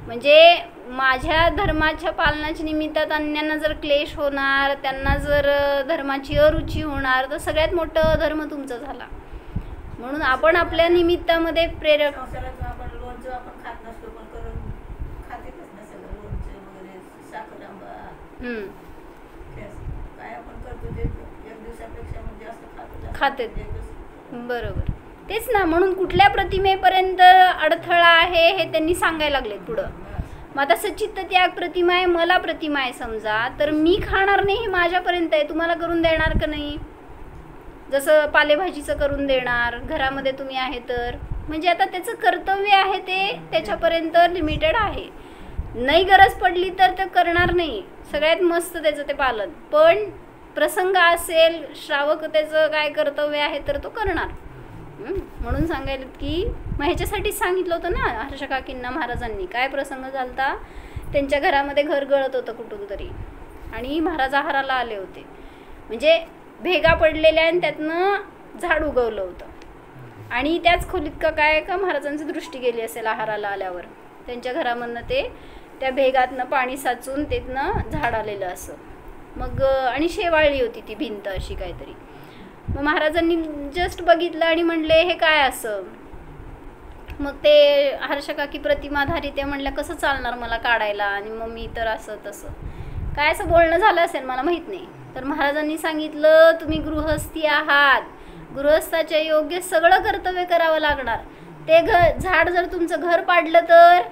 म्हणजे माझ्या धर्माच्या पालनाच्या निमित्तात अन्यांना जर क्लेश होणार, त्यांना जर धर्माची अरुची होणार, तर सगळ्यात मोठं धर्म तुमचा झाला. म्हणून आपण आपल्या निमित्तामध्ये प्रेरक. संसारात आपण लोणचं आपण खात नसतो, पण करून खातेच ना सगळं, लोणचं वगैरे, साखर आंबा, काय आपण करतो ते 1 दिवसापेक्षा म्हणजे जास्त खाते. बरोबर, तेच ना. म्हणून कुठल्या प्रतिमेपर्यंत अडथळा आहे हे त्यांनी सांगायला लागले पुढं. मग आता सचित्त त्याग प्रतिमा आहे, मला प्रतिमा आहे समजा, तर मी खाणार नाही हे माझ्यापर्यंत आहे, तुम्हाला करून देणार का नाही? जसं पालेभाजीचं करून देणार, घरामध्ये तुम्ही आहे तर म्हणजे आता त्याचं कर्तव्य आहे ते त्याच्यापर्यंत लिमिटेड आहे. नाही गरज पडली तर ते करणार नाही, सगळ्यात मस्त त्याचं ते पालन. पण प्रसंग असेल, श्रावक त्याचं काय कर्तव्य आहे तर तो करणार. म्हणून सांगायला की मग ह्याच्यासाठीच सांगितलं होतं ना हर्ष काकींना महाराजांनी. काय प्रसंग झालता, त्यांच्या घरामध्ये घर गळत होतं कुठून तरी आणि महाराज आहाराला आले होते. म्हणजे भेगा पडलेल्या आणि त्यातनं झाड उगवलं होतं आणि त्याच खोलीत काय महाराजांची दृष्टी गेली असेल आहाराला आल्यावर. त्यांच्या घरामधनं ते त्या भेगातनं पाणी साचून तिथनं झाड आलेलं असं. मग आणि शेवाळली होती ती भिंत अशी काहीतरी. मग महाराजांनी जस्ट बघितलं आणि म्हणले हे काय असं. मग ते हर्ष काकी प्रतिमाधारी ते म्हणल्या कसं चालणार मला काढायला आणि मग मी तर असं तसं काय असं बोलणं झालं असेल मला माहीत नाही. तर महाराजांनी सांगितलं तुम्ही गृहस्थी आहात, गृहस्थाच्या योग्य सगळं कर्तव्य करावं लागणार. ते झाड जर तुमचं घर पाडलं तर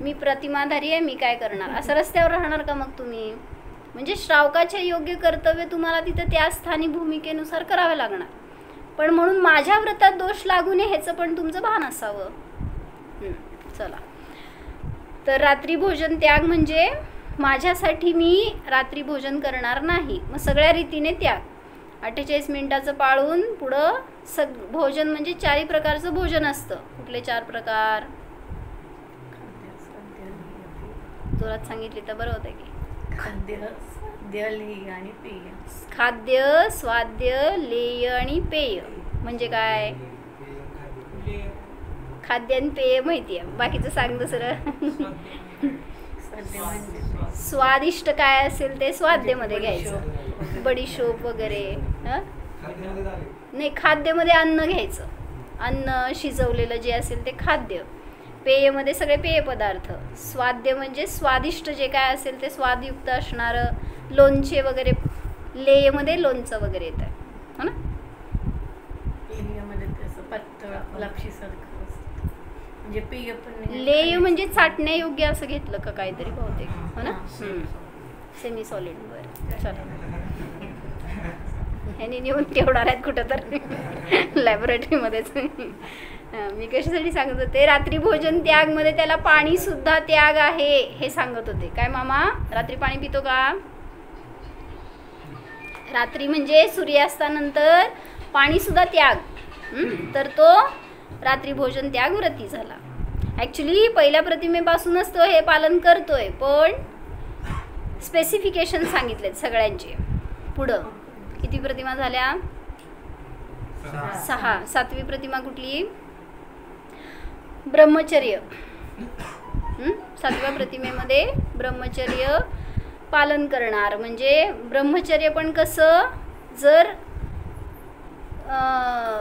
मी प्रतिमाधारी आहे, मी काय करणार. असं रस्त्यावर राहणार का मग तुम्ही. म्हणजे श्रावकाचे योग्य कर्तव्य तुम्हाला तिथं त्या स्थानी भूमिकेनुसार करावे लागणार. पण म्हणून माझ्या व्रतात दोष लागू नये ह्याचं पण तुमचं भान असावं. चला, तर रात्री भोजन त्याग म्हणजे माझ्यासाठी मी रात्री भोजन करणार नाही. मग सगळ्या रीतीने त्याग. 48 मिनिटाचं पाळून पुढं भोजन म्हणजे 4 प्रकारचं भोजन असतं. कुठले 4 प्रकार जोरात सांगितले तर बरं होतं की. खाद्य, स्वाद्य, लेय आणि पेय. खाद्य, स्वाद्य, लेय आणि पेय म्हणजे काय. खाद्य आणि पेय माहिती आहे, बाकीचं सांग दुसरं. स्वाद्य म्हणजे स्वादिष्ट काय असेल ते स्वाद्यमध्ये घ्यायचं, बडीशोप वगैरे. नाही, खाद्यमध्ये अन्न घ्यायचं, अन्न शिजवलेलं जे असेल ते खाद्य. पेयमध्ये सगळे पेय पदार्थ. स्वाद्य म्हणजे स्वादिष्ट जे काय असेल ते स्वादयुक्त असणारं, लोणचे वगैरे. लेयमध्ये लोणचं वगैरे येतं, हो ना. लेयमध्ये तसं पातळ लापशीसारखं असतं, म्हणजे पेय पण. लेय म्हणजे चाटण्यायोग्य असं घेतलं का काहीतरी बहुतेक, हो ना. Semi solid. बरं, चला. ह्याने नेऊन ठेवणार आहेत कुठं तर लॅबोरेटरीमध्येच. मी कशासाठी सांगत होते, रात्री भोजन त्याग मध्ये त्याला पाणी सुद्धा त्याग आहे हे सांगत होते. काय मामा, रात्री पाणी पितो का. रात्री म्हणजे सूर्यास्तानंतर पाणी सुद्धा त्याग. तर तो रात्री भोजन त्याग व्रती झाला. ॲक्च्युली पहिल्या प्रतिमेपासूनच तो हे पालन करतोय, पण स्पेसिफिकेशन सांगितलेत सगळ्यांचे. पुढं किती प्रतिमा झाल्या. 6. 7वी प्रतिमा कुठली. ब्रह्मचर्य. 7व्या प्रतिमेमध्ये ब्रह्मचर्य पालन करणार. म्हणजे ब्रह्मचर्य पण कसं, जर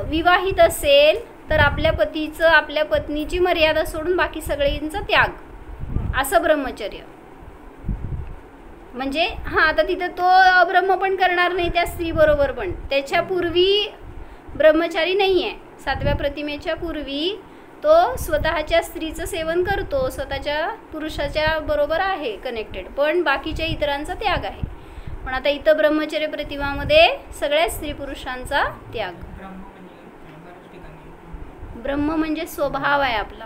विवाहित असेल तर आपल्या पतीचं, आपल्या पत्नीची मर्यादा सोडून बाकी सगळ्यांचा त्याग, असं ब्रह्मचर्य. म्हणजे आता तिथं तो अब्रह्म पण करणार नाही त्या स्त्री बरोबर, पण त्याच्या पूर्वी ब्रह्मचारी नाही आहे. 7व्या प्रतिमेच्या पूर्वी तो स्वतःच्या स्त्रीचं सेवन करतो, स्वतःच्या पुरुषाच्या बरोबर आहे कनेक्टेड, पण बाकीच्या इतरांचा त्याग आहे. पण आता इथं ब्रह्मचर्य प्रतिमामध्ये सगळ्या स्त्री पुरुषांचा त्याग. ब्रह्म म्हणजे स्वभाव आहे आपला.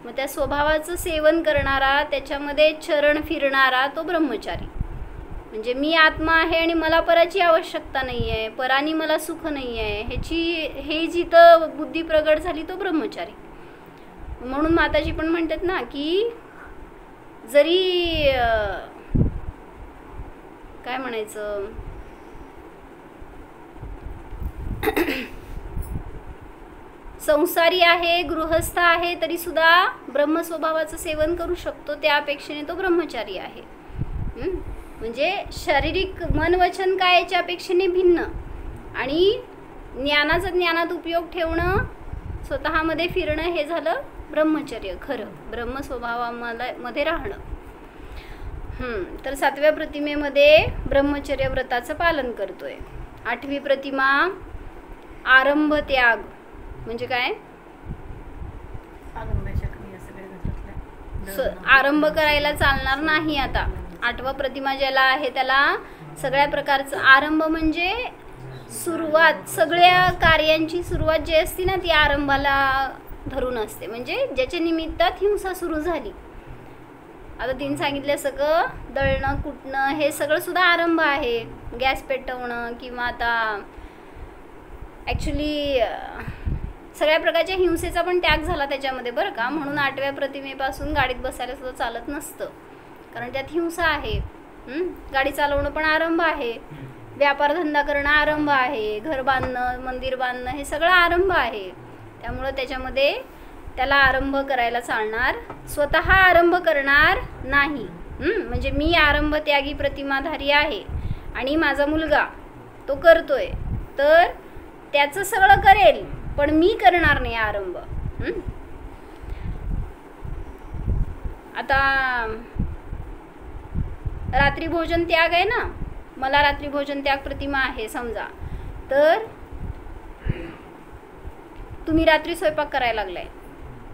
मग त्या स्वभावाचं सेवन करणारा, त्याच्यामध्ये चरण फिरणारा तो ब्रह्मचारी. म्हणजे मी आत्मा आहे आणि मला पराची आवश्यकता नाही आहे, परानी मला सुख नाही आहे, हे जिथं बुद्धी प्रगट झाली तो ब्रह्मचारी. म्हणून माताजी पण म्हणतात ना की जरी काय म्हणायचं, संसारी आहे, गृहस्थ आहे, तरी सुद्धा ब्रह्म स्वभावाचं सेवन करू शकतो, त्या अपेक्षेने तो ब्रह्मचारी आहे. म्हणजे शारीरिक मन वचन कायाच्या अपेक्षेने भिन्न, आणि ज्ञानाचा ज्ञानात उपयोग ठेवणं, स्वतःमध्ये फिरणं, हे झालं ब्रह्मचर्य खरं, ब्रह्म स्वभावामध्ये राहणं. तर 7व्या प्रतिमेमध्ये ब्रह्मचर्य व्रताचं पालन करतोय. 8वी प्रतिमा आरंभ त्याग म्हणजे काय. आरंभ करायला चालणार नाही. आता 8वा प्रतिमा ज्याला आहे त्याला सगळ्या प्रकारचं आरंभ म्हणजे सुरुवात, सगळ्या कार्यांची सुरुवात जी असते ना ती आरंभाला धरून असते, म्हणजे ज्याच्या निमित्तात हिंसा सुरू झाली. आता तिने सांगितलं सगळं दळणं कुटणं हे सगळं सुद्धा आरंभ आहे. गॅस पेटवणं किंवा आता ॲक्च्युली सगळ्या प्रकारच्या हिंसेचा पण त्याग झाला त्याच्यामध्ये बरं का. म्हणून 8व्या प्रतिमेपासून गाडीत बसायला सुद्धा चालत नसतं, कारण त्यात हिंसा आहे. गाडी चालवणं पण आरंभ आहे, व्यापार धंदा करणं आरंभ आहे, घर बांधणं मंदिर बांधणं हे सगळं आरंभ आहे. त्यामुळं त्याच्यामध्ये त्याला आरंभ करायला चालणार, स्वतः आरंभ करणार नाही. म्हणजे मी आरंभ त्यागी प्रतिमाधारी आहे आणि माझा मुलगा तो करतोय, तर त्याचं सगळं करेल पण मी करणार नाही आरंभ. आता रात्री भोजन त्याग आहे ना, मला रात्री भोजन त्याग प्रतिमा आहे समजा, तर तुम्ही रात्री स्वयंपाक करायला लागलाय,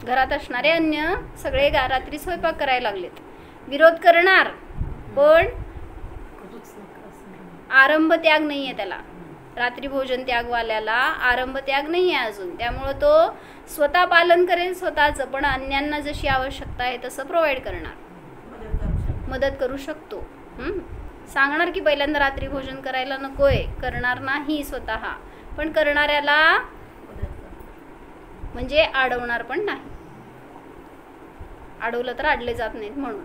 घरात असणारे अन्य सगळे रात्री स्वयंपाक करायला लागलेत, विरोध करणार पण आरंभ त्याग नाही आहे त्याला. रात्री भोजन त्यागवाल्याला आरंभ त्याग नाही आहे अजून, त्यामुळं तो स्वतः पालन करेल स्वतःचं, पण अन्यांना जशी आवश्यकता आहे तसं प्रोव्हाइड करणार, मदत करू शकतो. सांगणार की पहिल्यांदा रात्री भोजन करायला नकोय, करणार नाही स्वतः, पण करणाऱ्याला म्हणजे अडवणार पण नाही. अडवलं तर अडले जात नाहीत म्हणून.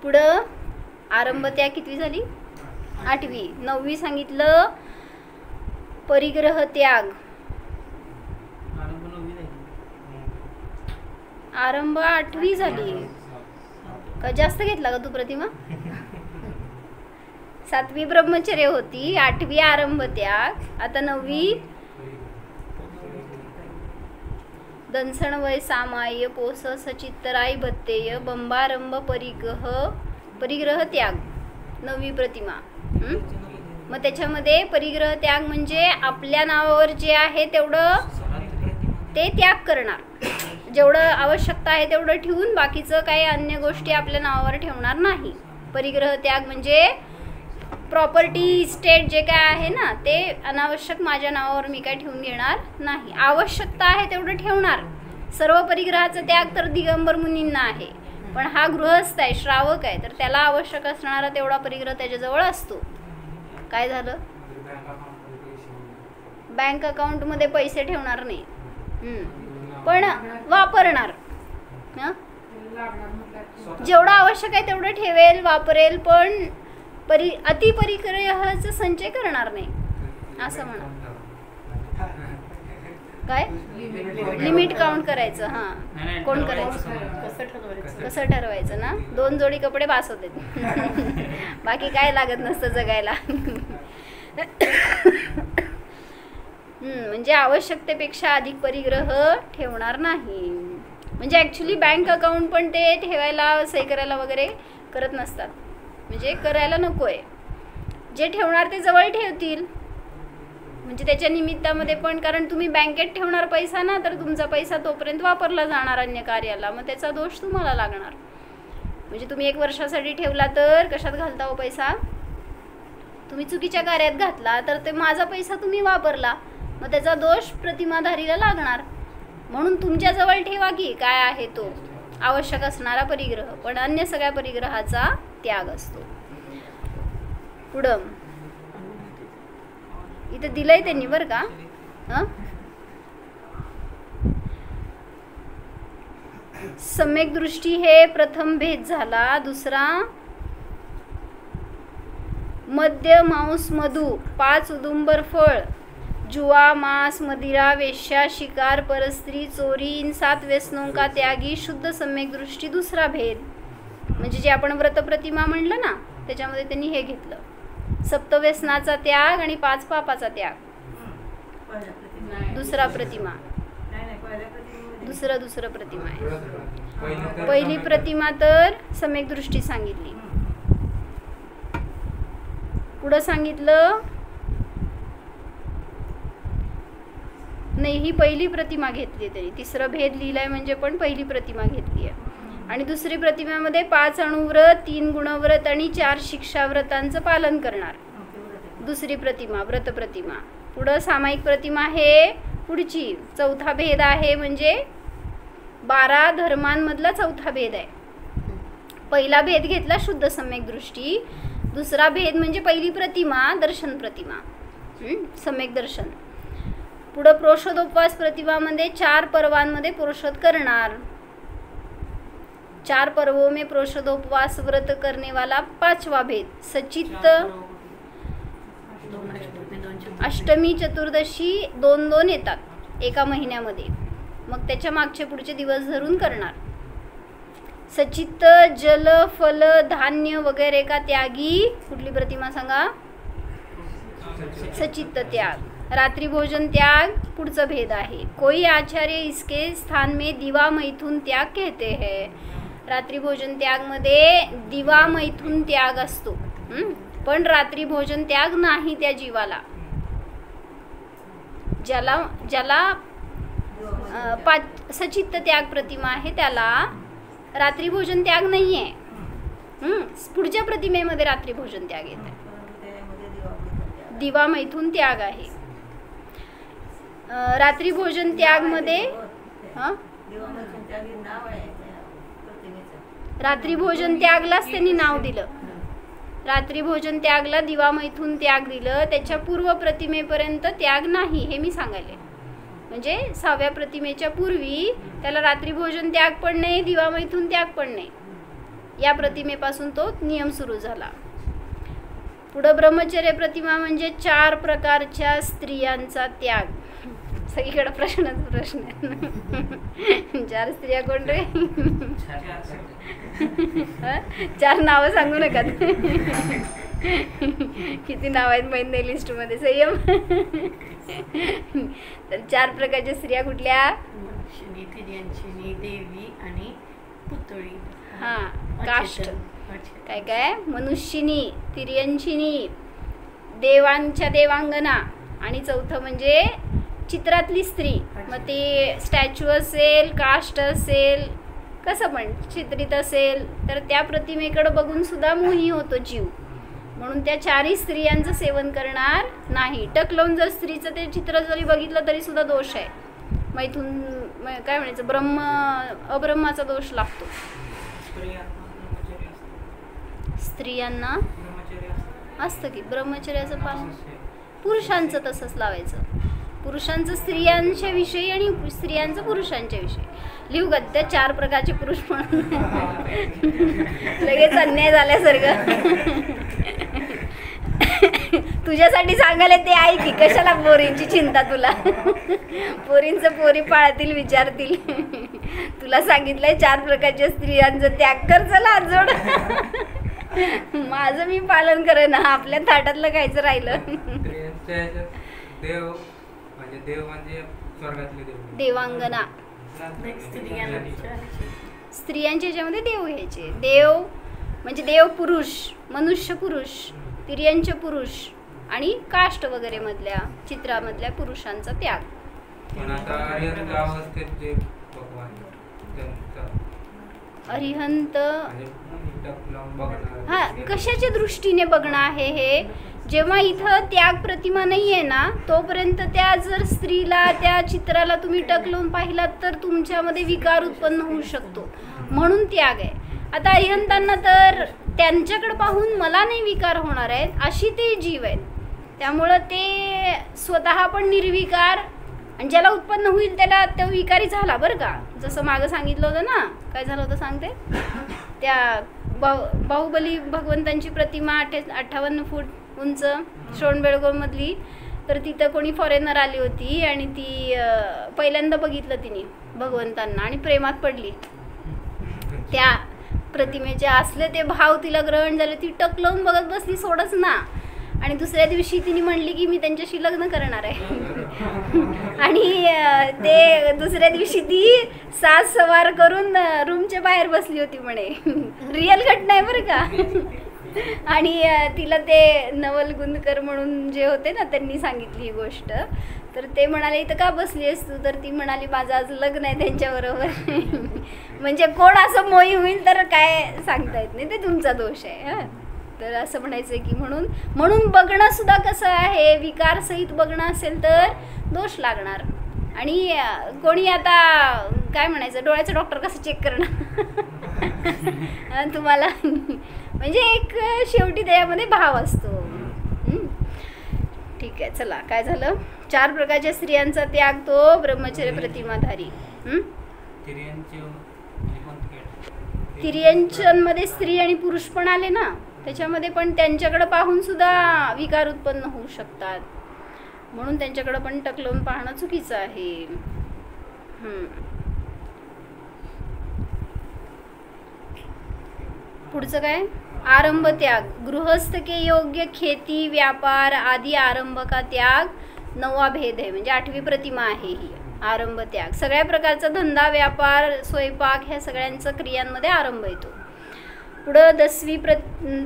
पुढं आरंभ त्याग कितवी झाली? 8वी. 9वी सांगितलं परिग्रह त्याग. आरंभ 8वी झाली का? जास्त घेतला का तू प्रतिमा? 7वी ब्रह्मचर्य होती, 8वी आरंभ त्याग, आता 9वी दंसण वय सामाय पोस सचित्तराय भत्तेय बंबारंभ परिग्रह त्याग. 9वी प्रतिमा. मग त्याच्यामध्ये परिग्रह त्याग म्हणजे आपल्या नावावर जे आहे तेवढं ते त्याग करणार, जेवढं आवश्यकता आहे तेवढं ठेवून बाकीचं काही अन्य गोष्टी आपल्या नावावर ठेवणार नाही. परिग्रह त्याग म्हणजे प्रॉपर्टी इस्टेट जे काय आहे ना ते अनावश्यक माझ्या नावावर मी काय ठेवून घेणार नाही, आवश्यकता आहे तेवढं ठेवणार. सर्व परिग्रहाचा त्याग तर दिगंबर मुनींना आहे, पण हा गृहस्थ आहे, श्रावक आहे, तर त्याला आवश्यक असणारा तेवढा परिग्रह त्याच्याजवळ असतो. काय झालं? बँक अकाउंटमध्ये पैसे ठेवणार नाही, पण वापरणार. जेवढं आवश्यक आहे तेवढं ठेवेल, वापरेल, पण अति परिग्रहाचा संचय करणार नाही असं म्हणा. काय लिमिट काउंट करायचं? हां, कोण करायचं? कसं ठरवायचं ना? 2 जोडी कपडे बास होते, बाकी काय लागत नसतं जगायला. म्हणजे आवश्यकतेपेक्षा अधिक परिग्रह ठेवणार नाही. म्हणजे ॲक्च्युली बँक अकाउंट पण ते ठेवायला सही करायला वगैरे करत नसतात, म्हणजे करायला नको आहे. जे ठेवणार ते जवळ ठेवतील, म्हणजे त्याच्या निमित्तामध्ये पण, कारण तुम्ही बँकेत ठेवणार पैसा ना, तर तुमचा पैसा तोपर्यंत वापरला जाणार अन्य कार्याला, मग त्याचा दोष तुम्हाला लागणार. म्हणजे तुम्ही 1 वर्षासाठी ठेवला तर कशात घालता हो पैसा? तुम्ही चुकीच्या कार्यात घातला तर ते माझा पैसा तुम्ही वापरला, मग त्याचा दोष प्रतिमाधारीला लागणार. म्हणून तुमच्याजवळ ठेवा की काय आहे तो आवश्यक असणारा परिग्रह, पण अन्य सगळ्या परिग्रहाचा त्याग असतो. पुढं इथं दिलंय त्यांनी बरं का. सम्यक दृष्टी हे प्रथम भेद झाला. दुसरा मद्य मांस मधु 5 उदुंबर फळ जुआ मांस मदिरा वेश्या शिकार परस्त्री चोरी 7 व्यसनों का त्यागी शुद्ध सम्यक दृष्टी. दुसरा भेद म्हणजे जे आपण व्रतप्रतिमा म्हणलं ना त्याच्यामध्ये त्यांनी हे घेतलं, सप्तव्यसनाचा त्याग आणि 5 पापाचा त्याग. दुसरा प्रतिमा, दुसरं प्रतिमा आहे. पहिली प्रतिमा तर सम्यक दृष्टी सांगितली. पुढं सांगितलं नाही, ही पहिली प्रतिमा घेतली तरी. तिसरं भेद लिहिलाय म्हणजे पण पहिली प्रतिमा घेतली आहे. आणि दुसरी प्रतिमेमध्ये 5 अणुव्रत 3 गुणव्रत आणि 4 शिक्षाव्रतांचं पालन करणार. दुसरी प्रतिमा व्रत प्रतिमा. पुढं सामायिक प्रतिमा हे पुढची चौथा भेद आहे म्हणजे 12 धर्मांमधला चौथा भेद आहे. पहिला भेद घेतला शुद्ध सम्यक दृष्टी. दुसरा भेद म्हणजे पहिली प्रतिमा दर्शन प्रतिमा, सम्यक दर्शन. पुढं प्रोषदोपवास प्रतिमामध्ये 4 पर्वांमध्ये प्रोषद करणार. 4 पर्वों में प्रोषदोपवास व्रत करने वाला 5वा भेद सचित्त. अष्टमी चतुर्दशी 2-2 येतात एका महिन्यामध्ये, मग त्याच्या मागचे पुढचे दिवस धरून करणार. सचित्त जल फल धान्य वगैरे का त्यागी. कुठली प्रतिमा सांगा? सचित्त त्याग. रात्रि भोजन त्याग पुढचा भेद आहे. कोई आचार्य इसके स्थान में दिवा मैथुन त्याग कहते हैं. रात्रि भोजन त्याग मध्ये दिवा मैथुन त्याग असतो, पण रात्रि भोजन त्याग नाही त्या जीवाला. ज्याला सचित्त त्याग प्रतिमा आहे त्याला रात्रि भोजन त्याग नाही आहे. पुढच्या प्रतिमेमध्ये रात्रि भोजन त्याग येत आहे. दिवा मैथुन त्याग आहे. रात्रि भोजन त्याग मध्ये रात्रि भोजन त्यागलाच त्यांनी नाव दिलं. रात्रि भोजन त्यागला दिवा मैथुन त्याग दिलं. त्याच्या पूर्व प्रतिमेपर्यंत त्याग नाही हे मी सांगायले. म्हणजे 6व्या प्रतिमेच्या पूर्वी त्याला रात्रि भोजन त्याग पण नाही, दिवा मैथुन त्याग पण नाही. या प्रतिमेपासून तो नियम सुरू झाला. पुढं ब्रह्मचर्य प्रतिमा म्हणजे 4 प्रकारच्या स्त्रियांचा त्याग. सगळीकडे प्रश्न आहे. 4 स्त्रिया कोण रे? 4 नावं सांगू नका. किती नाव आहेत माहित नाही लिस्ट मध्ये. संयम. तर 4 प्रकारच्या स्त्रिया कुठल्या? देवी आणि पुतळी. हा, काष्ट. काय काय? मनुष्यिनी, तिर्यंशिनी, देवांच्या देवांगना, आणि चौथं म्हणजे चित्रातली स्त्री. मग ते स्टॅच्यू असेल, काष्ट असेल, कसं पण चित्रित असेल तर त्या प्रतिमेकडे बघून सुद्धा मोही होतो जीव. म्हणून त्या 4ही स्त्रियांचं सेवन करणार नाही. टक लावून जर स्त्रीचं ते चित्र जरी बघितलं तरी सुद्धा दोष आहे. मैथून काय म्हणायचं, अब्रह्माचा दोष लागतो. स्त्रियांना असतं की ब्रह्मचर्याचं पालन. पुरुषांचं तसंच लावायचं. पुरुषांचं स्त्रियांच्या विषयी आणि स्त्रियांचं पुरुषांच्या विषयी. लिहू का त्या 4 प्रकारचे पुरुष म्हणून? लगेच अन्याय झाल्यासारखं. तुझ्यासाठी सांगायला ते आहे की कशाला पोरींची चिंता तुला? पोरींचं पोरी पाळतील, विचारतील. तुला सांगितलंय 4 प्रकारच्या स्त्रियांचं त्याग कर. चला जोड. माझं मी पालन करेन. आपल्या थाटातलं खायचं राहिलं. देव म्हणजे स्वर्गातले देव. देवांगना. स्त्रियांच्या ह्याच्यामध्ये देव घ्यायचे. देव म्हणजे देव पुरुष, मनुष्य पुरुष, तिर्यंच पुरुष आणि काष्ट वगैरे मधल्या चित्रामधल्या पुरुषांचा त्याग. पण आता अरिहंत अवस्थेत जे भगवान अरिहंत बघणार. हा, कशाच्या दृष्टीने बघणं आहे हे? जेव्हा इथं त्याग प्रतिमा नाही आहे ना तोपर्यंत त्या जर स्त्रीला त्या चित्राला तुम्ही टक लावून पाहिलात तर तुमच्यामध्ये विकार उत्पन्न होऊ शकतो. म्हणून त्याग आहे. आता अरिहंतांना तर त्यांच्याकडे पाहून मला नाही विकार होणार आहेत अशी ते जीव आहेत. त्यामुळं ते स्वतः पण निर्विकार आणि ज्याला उत्पन्न होईल त्याला तो विकारी झाला बरं का. जसं मागं सांगितलं होतं ना, काय झालं होतं सांगते. त्या बाहुबली भगवंतांची प्रतिमा 58 फूट उंच श्रवणबेळगोळमधली, तर तिथं कोणी फॉरेनर आली होती आणि ती पहिल्यांदा बघितलं तिने भगवंतांना आणि प्रेमात पडली. त्या प्रतिमेचे असले ते भाव तिला ग्रहण झाले. ती टक लावून बघत बसली, सोडच ना. आणि दुसऱ्या दिवशी तिने म्हणली की मी त्यांच्याशी लग्न करणार आहे. आणि ते दुसऱ्या दिवशी ती साज सवार करून रूमच्या बाहेर बसली होती म्हणे. रिअल घटना आहे बरं का. आणि तिला ते नवल गुंदकर म्हणून जे होते ना त्यांनी सांगितली ही गोष्ट. तर ते म्हणाले इथं का बसली आहेस तू? तर ती म्हणाली माझं आज लग्न आहे त्यांच्याबरोबर. म्हणजे कोण असं मोही होईल तर काय सांगता येत नाही, ते तुमचा दोष आहे. हां, तर असं म्हणायचं की म्हणून बघणं सुद्धा कसं आहे, विकारसहित बघणं असेल तर दोष लागणार. आणि कोणी आता काय म्हणायचं, डोळ्याचं डॉक्टर कसं चेक करणार तुम्हाला म्हणजे एक शेवटी त्यामध्ये भाव असतो. ठीक आहे, चला काय झालं, 4 प्रकारच्या स्त्रियांचा त्याग तो ब्रह्मचर्य प्रतिमाधारी. तिर्यंचनमध्ये स्त्री आणि पुरुष पण आले ना, त्याच्यामध्ये पण त्यांच्याकडे पाहून सुद्धा विकार उत्पन्न होऊ शकतात, म्हणून त्यांच्याकडे पण टकलवून पाहणं चुकीचं आहे. पुढचं काय, आरंभ त्याग. गृहस्थ के योग्य खेती व्यापार आदि आरंभ का त्याग 9वा भेद आहे, म्हणजे 8वी प्रतिमा आहे ही. आरंभ त्याग सगळ्या प्रकारचा धंदा व्यापार स्वयंपाक ह्या सगळ्यांचं क्रियांमध्ये आरंभ येतो. पुढं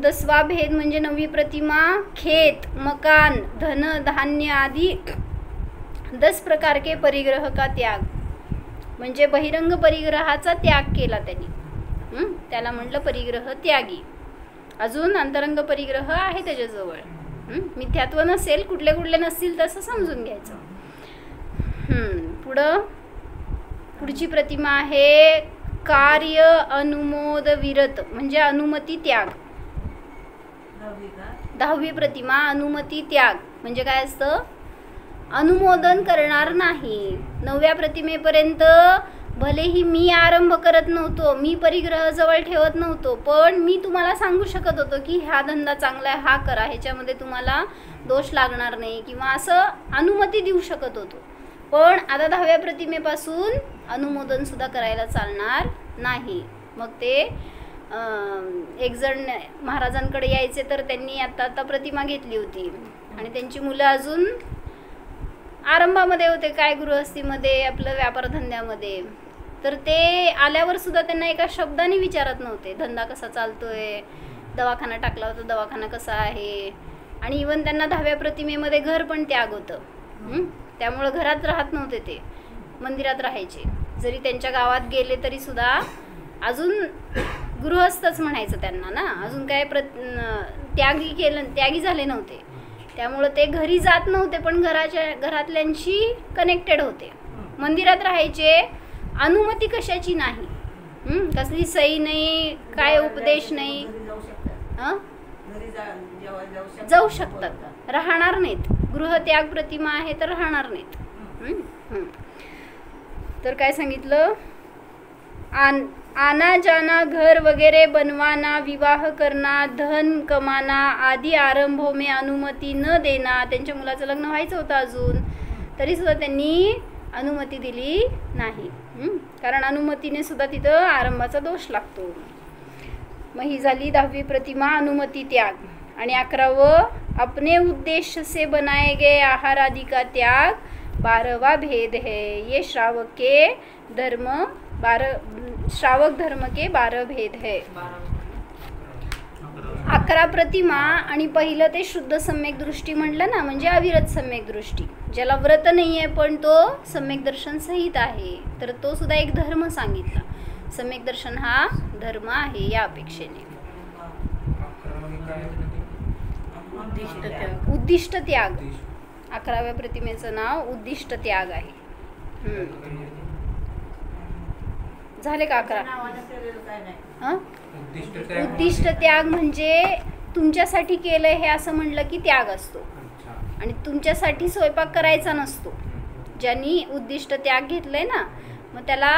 10वा भेद म्हणजे 9वी प्रतिमा खेत मकान धन धान्य आदि 10 प्रकार के परिग्रह का त्याग, म्हणजे बहिरंग परिग्रहाचा त्याग केला त्यांनी, त्याला म्हटलं परिग्रह त्यागी. अजून अंतरंग परिग्रह आहे त्याच्याजवळ. मिथ्यात्व नसेल, कुठले कुठले नसतील तसं समजून घ्यायचं. पुढची प्रतिमा आहे कार्य अनुमोद विरत, म्हणजे अनुमती त्याग. 10वी प्रतिमा अनुमती त्याग म्हणजे काय असतं, अनुमोदन करणार नाही. 9व्या प्रतिमेपर्यंत भलेही मी आरंभ करत नव्हतो, मी परिग्रह जवळ ठेवत नव्हतो, पण मी तुम्हाला सांगू शकत होतो की हा धंदा चांगला आहे, हा करा, ह्याच्यामध्ये तुम्हाला दोष लागणार नाही, किंवा असं अनुमती देऊ शकत होतो. पण आता 10व्या प्रतिमेपासून अनुमोदन सुद्धा करायला चालणार नाही. मग ते एक जण महाराजांकडे यायचे, तर त्यांनी आता प्रतिमा घेतली होती आणि त्यांची मुलं अजून आरंभामध्ये होते, काय गृहस्थीमध्ये आपलं व्यापार धंद्यामध्ये. तर ते आल्यावर सुद्धा त्यांना एका शब्दाने विचारत नव्हते, धंदा कसा चालतोय, दवाखाना टाकला होता, दवाखाना कसा आहे. आणि इवन त्यांना 10व्या प्रतिमेमध्ये घर पण त्याग होतं, त्यामुळं घरात राहत नव्हते, ते मंदिरात राहायचे. जरी त्यांच्या गावात गेले तरी सुद्धा अजून गृहस्थच म्हणायचं त्यांना ना, अजून काय त्यागी झाले नव्हते. त्यामुळं ते घरी जात नव्हते, पण घरातल्यांशी कनेक्टेड होते, मंदिरात राहायचे. अनुमती कशाची नाही, कसली सही नाही, काय उपदेश नाही, जाऊ शकतात, राहणार नाहीत. गृहत्याग प्रतिमा आहे तर राहणार नाहीत. तर काय सांगितलं, आना जाना घर वगैरे बनवाना विवाह करना धन कमाना आदि आरंभों में अनुमती न देना. त्यांच्या मुलाचं लग्न व्हायचं होतं अजून, तरी सुद्धा त्यांनी अनुमती दिली नाही, कारण अनुमतीने सुद्धा तिथं आरंभाचा दोष लागतो. मग ही झाली 10वी प्रतिमा अनुमती त्याग. आणि 11वं अपने उद्देश्य से बनाए गए आहार आदि का त्याग 12वां भेद है. ये श्रावक धर्म के 12 भेद है. 11 प्रतिमा. आणि पहिलं ते शुद्ध सम्यक दृष्टी म्हटलं ना, म्हणजे अविरत सम्यक दृष्टी, ज्याला व्रत नाही आहे पण तो सम्यक दर्शन सहित आहे, तर तो सुद्धा एक धर्म सांगितला. सम्यक दर्शन हा धर्म आहे या अपेक्षेने. उद्दिष्ट त्याग. 11व्या प्रतिमेचं नाव उद्दिष्ट त्याग आहे. झाले का 11? उद्दिष्ट त्याग म्हणजे तुमच्यासाठी केलंय हे असं म्हणलं की त्याग असतो, आणि तुमच्यासाठी स्वयंपाक करायचा नसतो. ज्यांनी उद्दिष्ट त्याग घेतलंय ना, मग त्याला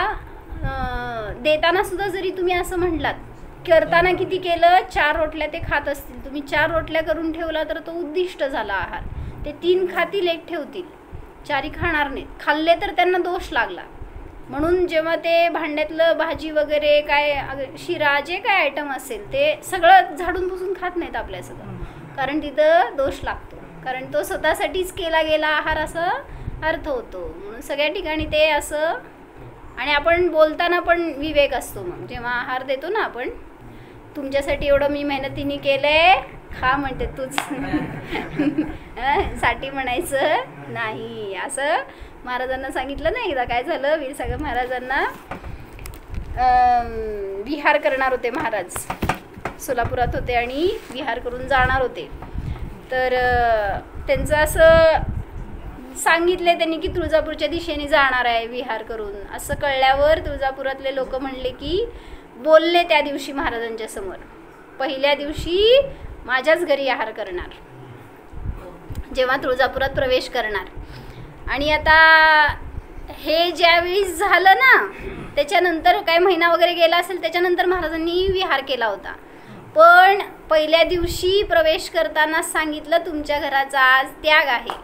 देताना सुद्धा जरी तुम्ही असं म्हटलात, करताना किती केलं, 4 रोटल्या ते खात असतील, तुम्ही 4 रोटल्या करून ठेवला तर तो उद्दिष्ट झाला आहार. ते 3 खातील, 1 ठेवतील, 4 खाणार नाहीत. खाल्ले तर त्यांना दोष लागला. म्हणून जेव्हा ते भांड्यातलं भाजी वगैरे काय शिरा जे काय आयटम असेल ते सगळं झाडून पुसून खात नाहीत आपल्या सगळं, कारण तिथं दोष लागतो, कारण तो स्वतःसाठीच केला गेला आहार असा अर्थ होतो. म्हणून सगळ्या ठिकाणी ते असं. आणि आपण बोलताना पण विवेक असतो. मग जेव्हा आहार देतो ना आपण, तुमच्यासाठी एवढं मी मेहनतीने केलंय, खा म्हणते तूच साठी म्हणायचं नाही. असं महाराजांना सांगितलं ना एकदा. काय झालं, वीरसागर महाराजांना विहार करणार होते महाराज, सोलापुरात होते आणि विहार करून जाणार होते. तर त्यांचं असं सांगितले त्यांनी की तुळजापूरच्या दिशेने जाणार आहे विहार करून. असं कळल्यावर तुळजापुरातले लोक म्हणले की बोलले त्या दिवशी महाराजांच्या समोर, पहिल्या दिवशी माझ्याच घरी आहार करणार जेव्हा तुळजापुरात प्रवेश करणार. आणि आता हे ज्यावेळी झालं ना त्याच्यानंतर काय महिना वगैरे गेला असेल, त्याच्यानंतर महाराजांनी विहार केला होता. पण पहिल्या दिवशी प्रवेश करताना सांगितलं तुमच्या घराचा आज त्याग आहे,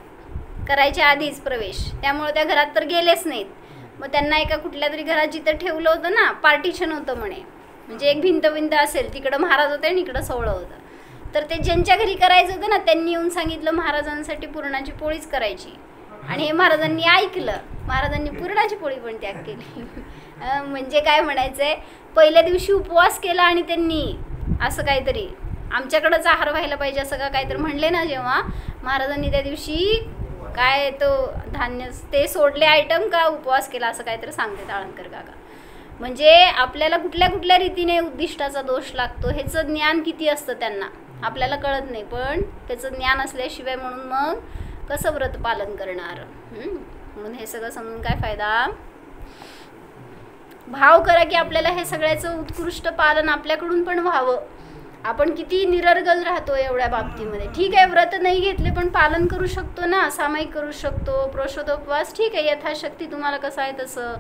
करायच्या आधीच प्रवेश. त्यामुळे त्या घरात तर गेलेच नाहीत. मग त्यांना एका कुठल्या तरी घरात जिथं ठेवलं होतं ना, पार्टिशन होतं म्हणे, म्हणजे एक भिंत असेल, तिकडं महाराज होते आणि इकडं सोहळं होतं. तर ते ज्यांच्या घरी करायचं होतं ना त्यांनी येऊन सांगितलं महाराजांसाठी पुरणाची पोळीच करायची. आणि हे महाराजांनी ऐकलं, महाराजांनी पुरणाची पोळी पण त्याग केली. म्हणजे काय म्हणायचंय, पहिल्या दिवशी उपवास केला आणि त्यांनी असं काहीतरी आमच्याकडंच आहार व्हायला पाहिजे असं का काहीतरी म्हणले ना, जेव्हा महाराजांनी त्या दिवशी काय तो धान्य ते सोडले आयटम का उपवास केला असं काहीतरी सांगते आळंदकर काका. म्हणजे आपल्याला कुठल्या कुठल्या रीतीने उद्दिष्टाचा दोष लागतो ह्याचं ज्ञान किती असतं त्यांना आपल्याला कळत नाही. पण त्याचं ज्ञान असल्याशिवाय म्हणून मग कसं व्रत पालन करणार. म्हणून हे सगळं समजून काय फायदा. भाव करा की आपल्याला हे सगळ्याचं उत्कृष्ट पालन आपल्याकडून पण व्हावं. आपण किती निरर्गल राहतो एवढ्या बाबतीमध्ये. ठीक आहे व्रत नाही घेतले पण पालन करू शकतो ना, सामायिक करू शकतो, प्रोषोदोपवास ठीक आहे यथाशक्ती तुम्हाला कसं आहे तसं.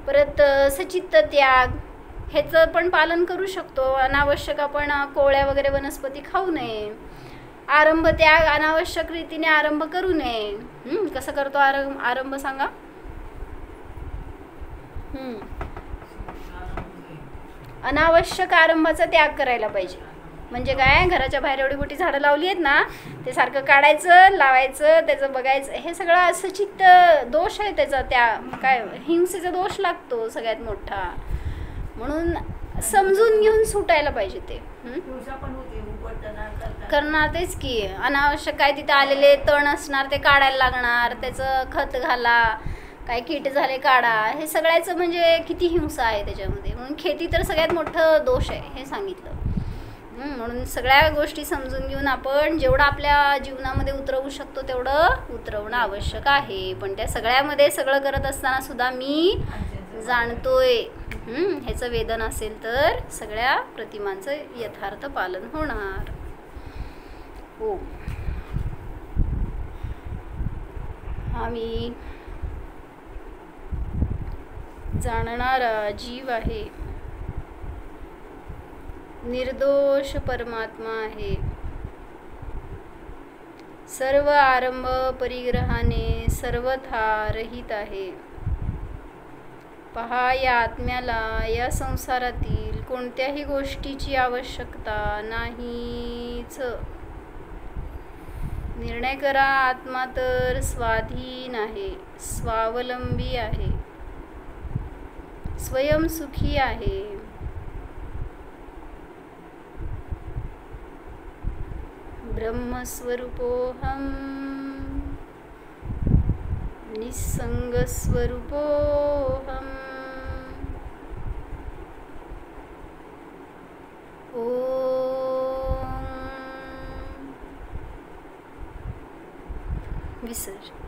परत सचित्त त्याग ह्याचं पण पालन करू शकतो. अनावश्यक आपण कोळ्या वगैरे वनस्पती खाऊ नये. आरंभ त्याग अनावश्यक रीतीने आरंभ करू नये. कसं करतो आरंभ सांगा. अनावश्यक आरंभाचा त्याग करायला पाहिजे. म्हणजे काय, घराच्या बाहेर एवढी मोठी झाडं लावली आहेत ना, ते सारखं काढायचं लावायचं त्याचं बघायचं, हे सगळं असं चित्त दोष आहे त्याचा. त्या काय हिंसेचा दोष लागतो सगळ्यात मोठा. म्हणून समजून घेऊन सुटायला पाहिजे ते. करणार तेच की अनावश्यक काय तिथे आलेले तण असणार ते काढायला लागणार, त्याचं खत घाला, काय कीट झाले काढा, हे सगळ्याचं म्हणजे किती हिंसा आहे त्याच्यामध्ये. म्हणून खेती तर सगळ्यात मोठं दोष आहे हे सांगितलं. म्हणून सगळ्या गोष्टी समजून घेऊन आपण जेवढं आपल्या जीवनामध्ये उतरवू शकतो तेवढं उतरवणं आवश्यक आहे. पण त्या सगळ्यामध्ये सगळं करत असताना सुद्धा मी जाणतोय ह्याचं वेदन असेल तर सगळ्या प्रतिमांचं यथार्थ पालन होणार. हो आम्ही जाणणारा जीव आहे, निर्दोष परमात्मा आहे. सर्व आरंभ परिग्रहाने सर्वथा रहित आहे. पहा या आत्म्याला या संसारातील कोणत्याही गोष्टीची आवश्यकता नाहीच. निर्णय करा आत्मा तर स्वाधीन आहे, स्वावलंबी आहे, स्वयंसुखी आहे. ब्रह्मस्वरूपोऽहं निस्संगस्वरूपोऽहम्. ओम विसर्जन.